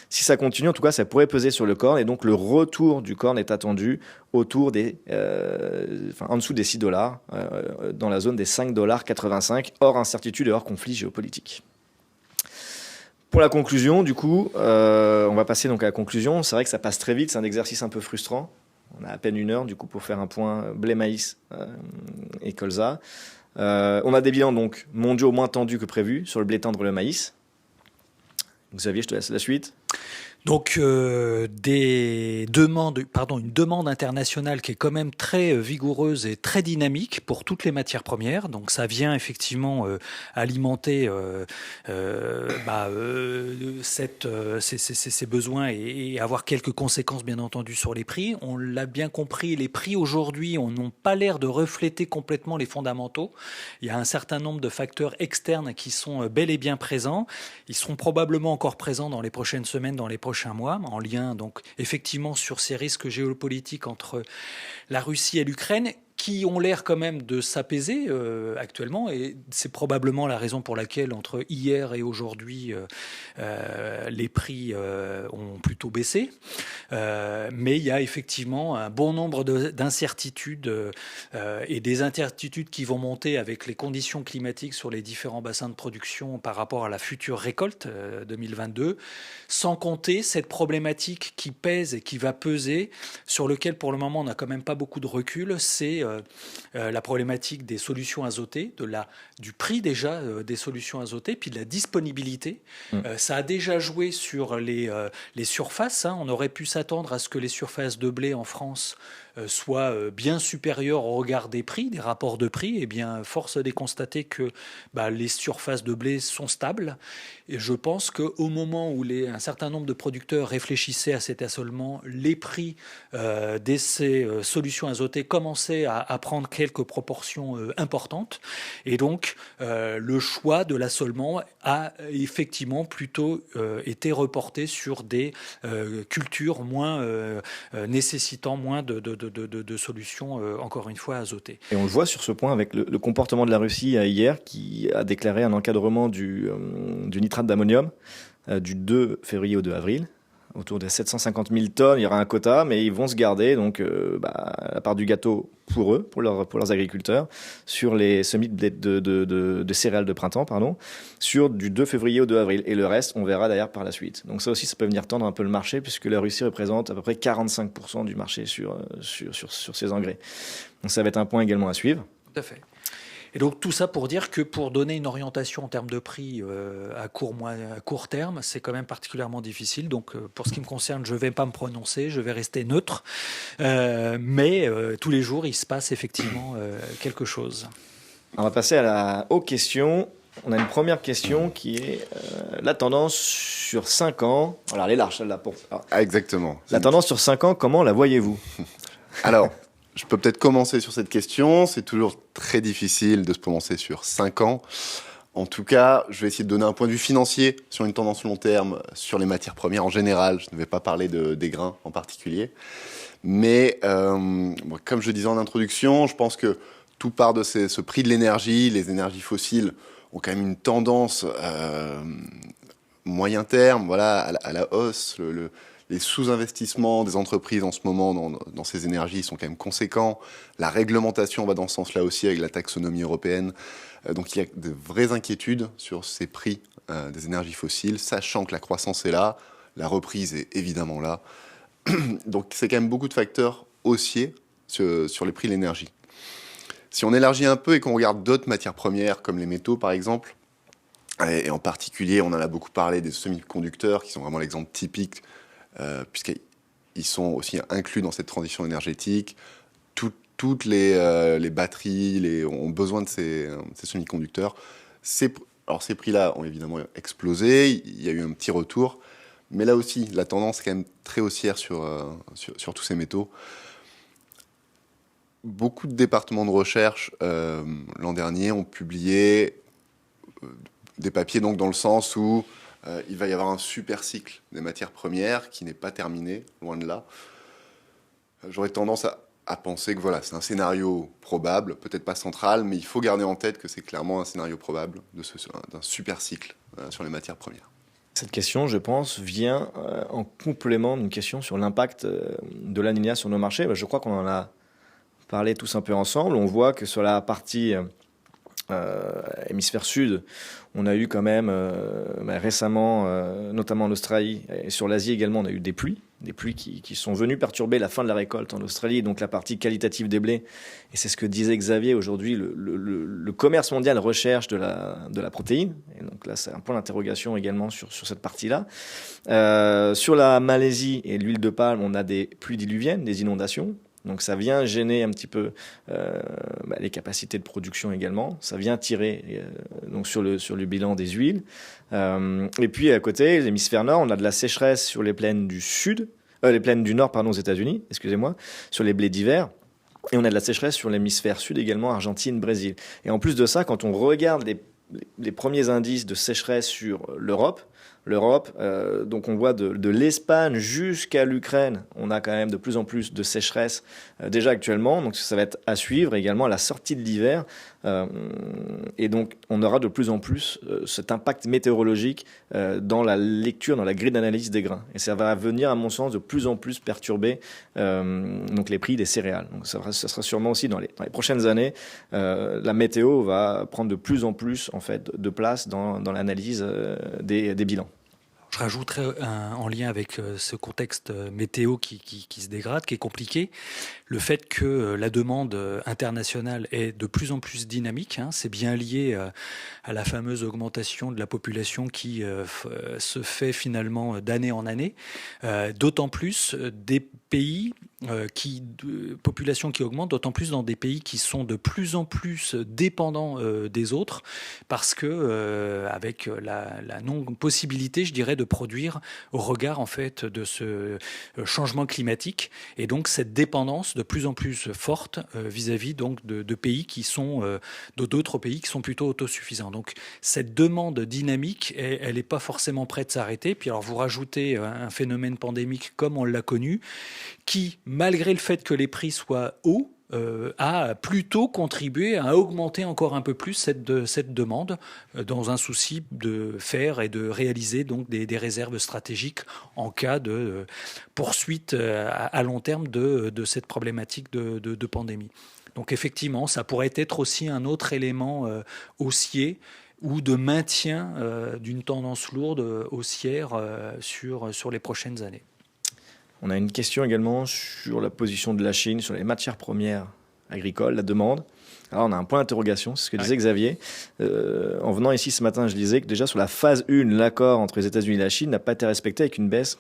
Si ça continue, en tout cas, ça pourrait peser sur le corne. Et donc, le retour du corne est attendu autour en dessous des 6 $, dans la zone des 5,85 $, hors incertitude et hors conflit géopolitique. Pour la conclusion, du coup, on va passer donc à la conclusion. C'est vrai que ça passe très vite. C'est un exercice un peu frustrant. On a à peine 1 heure, du coup, pour faire un point blé, maïs et colza. On a des bilans donc mondiaux moins tendus que prévu sur le blé tendre et le maïs. Xavier, je te laisse la suite. Donc une demande internationale qui est quand même très vigoureuse et très dynamique pour toutes les matières premières. Donc ça vient effectivement alimenter ces besoins et avoir quelques conséquences bien entendu sur les prix. On l'a bien compris, les prix aujourd'hui n'ont pas l'air de refléter complètement les fondamentaux. Il y a un certain nombre de facteurs externes qui sont bel et bien présents. Ils seront probablement encore présents dans les prochaines semaines, dans les prochains mois, en lien donc effectivement sur ces risques géopolitiques entre la Russie et l'Ukraine, qui ont l'air quand même de s'apaiser actuellement, et c'est probablement la raison pour laquelle entre hier et aujourd'hui les prix ont plutôt baissé, mais il y a effectivement un bon nombre d'incertitudes et des incertitudes qui vont monter avec les conditions climatiques sur les différents bassins de production par rapport à la future récolte 2022, sans compter cette problématique qui pèse et qui va peser, sur lequel pour le moment on n'a quand même pas beaucoup de recul, c'est la problématique des solutions azotées, du prix déjà des solutions azotées, puis de la disponibilité. Ça a déjà joué sur les surfaces. On aurait pu s'attendre à ce que les surfaces de blé en France soient bien supérieures au regard des prix, des rapports de prix. Eh bien, force est de constater que les surfaces de blé sont stables. Et je pense qu'au moment où un certain nombre de producteurs réfléchissaient à cet assolement, les prix de ces solutions azotées commençaient à prendre quelques proportions importantes. Et donc, le choix de l'assolement a effectivement plutôt été reporté sur des cultures moins nécessitant moins de solutions, encore une fois, azotées. Et on le voit sur ce point avec le comportement de la Russie hier, qui a déclaré un encadrement du nitrate d'ammonium du 2 février au 2 avril. Autour de 750 000 tonnes, il y aura un quota, mais ils vont se garder donc la part du gâteau pour eux, pour leurs agriculteurs, sur les semis de céréales de printemps, sur du 2 février au 2 avril. Et le reste, on verra d'ailleurs par la suite. Donc ça aussi, ça peut venir tendre un peu le marché, puisque la Russie représente à peu près 45% du marché sur ces engrais. Donc ça va être un point également à suivre. Tout à fait. Et donc tout ça pour dire que pour donner une orientation en termes de prix à court terme, c'est quand même particulièrement difficile. Donc pour ce qui me concerne, je ne vais pas me prononcer, je vais rester neutre. Mais tous les jours, il se passe effectivement quelque chose. On va passer aux questions. On a une première question qui est la tendance sur 5 ans. Alors elle est large celle-là. Exactement. La tendance sur 5 ans, comment la voyez-vous? Alors, je peux peut-être commencer sur cette question. C'est toujours très difficile de se prononcer sur 5 ans. En tout cas, je vais essayer de donner un point de vue financier sur une tendance long terme, sur les matières premières en général. Je ne vais pas parler des grains en particulier. Mais comme je disais en introduction, je pense que tout part de ce prix de l'énergie. Les énergies fossiles ont quand même une tendance moyen terme, voilà, à la hausse, les sous-investissements des entreprises en ce moment dans ces énergies sont quand même conséquents. La réglementation va dans ce sens-là aussi avec la taxonomie européenne. Donc il y a de vraies inquiétudes sur ces prix des énergies fossiles, sachant que la croissance est là, la reprise est évidemment là. Donc c'est quand même beaucoup de facteurs haussiers sur les prix de l'énergie. Si on élargit un peu et qu'on regarde d'autres matières premières, comme les métaux par exemple, et en particulier, on en a beaucoup parlé des semi-conducteurs, qui sont vraiment l'exemple typique, puisqu'ils sont aussi inclus dans cette transition énergétique. Toutes les batteries ont besoin de ces semi-conducteurs. Alors ces prix-là ont évidemment explosé, il y a eu un petit retour, mais là aussi, la tendance est quand même très haussière sur tous ces métaux. Beaucoup de départements de recherche l'an dernier ont publié des papiers donc dans le sens où il va y avoir un super cycle des matières premières qui n'est pas terminé, loin de là. J'aurais tendance à penser que voilà, c'est un scénario probable, peut-être pas central, mais il faut garder en tête que c'est clairement un scénario probable d'un super cycle sur les matières premières. Cette question, je pense, vient en complément d'une question sur l'impact de La Niña sur nos marchés. Je crois qu'on en a parlé tous un peu ensemble. On voit que sur la partie hémisphère sud, on a eu quand même récemment, notamment en Australie et sur l'Asie également, on a eu des pluies qui sont venues perturber la fin de la récolte en Australie, donc la partie qualitative des blés. Et c'est ce que disait Xavier aujourd'hui, le commerce mondial recherche de la protéine. Et donc là, c'est un point d'interrogation également sur cette partie-là. Sur la Malaisie et l'huile de palme, on a des pluies diluviennes, des inondations. Donc ça vient gêner un petit peu les capacités de production également. Ça vient tirer donc sur le bilan des huiles. Et puis à côté, l'hémisphère nord, on a de la sécheresse sur les plaines du sud, les plaines du nord, pardon, aux États-Unis, excusez-moi, sur les blés d'hiver. Et on a de la sécheresse sur l'hémisphère sud également, Argentine, Brésil. Et en plus de ça, quand on regarde les premiers indices de sécheresse sur l'Europe, donc on voit de l'Espagne jusqu'à l'Ukraine, on a quand même de plus en plus de sécheresse déjà actuellement, donc ça va être à suivre également à la sortie de l'hiver, et donc on aura de plus en plus cet impact météorologique dans la lecture, dans la grille d'analyse des grains, et ça va venir à mon sens de plus en plus perturber donc les prix des céréales. Donc ça sera sûrement aussi dans les prochaines années, la météo va prendre de plus en plus en fait de place dans l'analyse des bilans. Je rajouterais en lien avec ce contexte météo qui se dégrade, qui est compliqué, le fait que la demande internationale est de plus en plus dynamique. C'est bien lié à la fameuse augmentation de la population qui se fait finalement d'année en année. D'autant plus des pays population qui augmente, d'autant plus dans des pays qui sont de plus en plus dépendants des autres, parce que avec la non-possibilité, je dirais, de produire au regard en fait de ce changement climatique, et donc cette dépendance de plus en plus forte vis-à-vis donc de pays qui sont d'autres pays qui sont plutôt autosuffisants. Donc cette demande dynamique, elle n'est pas forcément prête de s'arrêter. Puis alors vous rajoutez un phénomène pandémique comme on l'a connu, qui, malgré le fait que les prix soient hauts, a plutôt contribué à augmenter encore un peu plus cette demande dans un souci de faire et de réaliser donc des réserves stratégiques en cas de poursuite à long terme de cette problématique de pandémie. Donc effectivement, ça pourrait être aussi un autre élément haussier ou de maintien d'une tendance lourde haussière sur les prochaines années. On a une question également sur la position de la Chine, sur les matières premières agricoles, la demande. Alors on a un point d'interrogation, c'est ce que disait Xavier. En venant ici ce matin, je disais que déjà sur la phase 1, l'accord entre les États-Unis et la Chine n'a pas été respecté avec une baisse,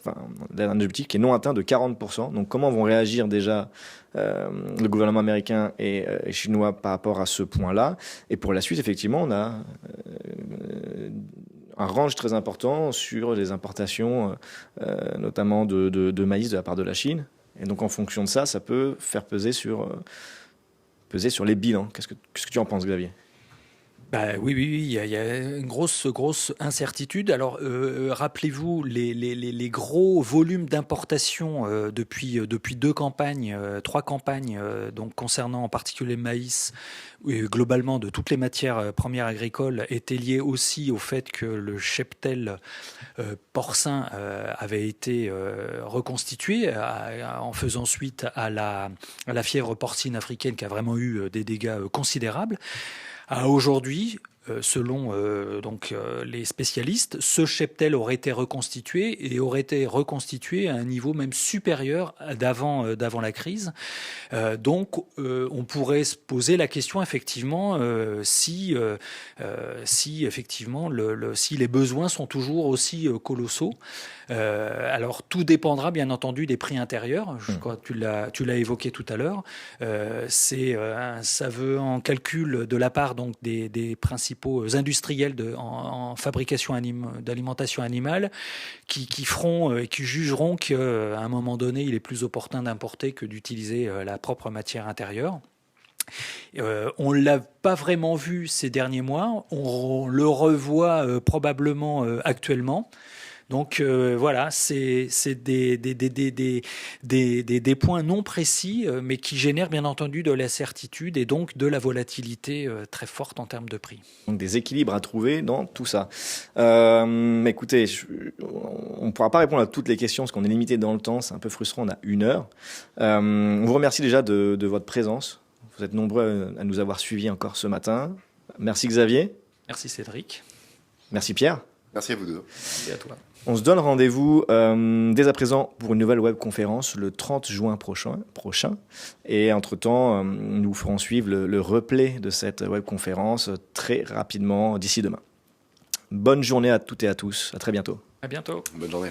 d'un objectif qui est non atteint de 40%. Donc comment vont réagir déjà le gouvernement américain et chinois par rapport à ce point-là? Et pour la suite, effectivement, on a un range très important sur les importations, notamment de maïs de la part de la Chine. Et donc, en fonction de ça, ça peut faire peser sur les bilans. Qu'est-ce que tu en penses, Xavier ? Oui, il y a une grosse incertitude. Alors, rappelez-vous les gros volumes d'importation depuis 2 campagnes, 3 campagnes, donc concernant en particulier le maïs, globalement de toutes les matières premières agricoles, étaient liés aussi au fait que le cheptel porcin avait été reconstitué en faisant suite à la fièvre porcine africaine qui a vraiment eu des dégâts considérables. Aujourd'hui, selon les spécialistes, ce cheptel aurait été reconstitué à un niveau même supérieur d'avant la crise. On pourrait se poser la question effectivement si effectivement si les besoins sont toujours aussi colossaux. Alors tout dépendra bien entendu des prix intérieurs. Je crois que tu l'as évoqué tout à l'heure. C'est un saveux en calcul de la part donc des principaux industriels en fabrication d'alimentation animale qui feront et qui jugeront qu'à un moment donné il est plus opportun d'importer que d'utiliser la propre matière intérieure. On ne l'a pas vraiment vu ces derniers mois, on le revoit probablement actuellement. Donc voilà, c'est des points non précis, mais qui génèrent bien entendu de l'incertitude et donc de la volatilité très forte en termes de prix. Donc des équilibres à trouver dans tout ça. Écoutez, on ne pourra pas répondre à toutes les questions parce qu'on est limité dans le temps, c'est un peu frustrant, on a 1 heure. On vous remercie déjà de votre présence. Vous êtes nombreux à nous avoir suivis encore ce matin. Merci Xavier. Merci Cédric. Merci Pierre. Merci à vous deux. Merci à toi. On se donne rendez-vous dès à présent pour une nouvelle webconférence le 30 juin prochain. Et entre-temps, nous vous ferons suivre le replay de cette webconférence très rapidement d'ici demain. Bonne journée à toutes et à tous. À très bientôt. À bientôt. Bonne journée.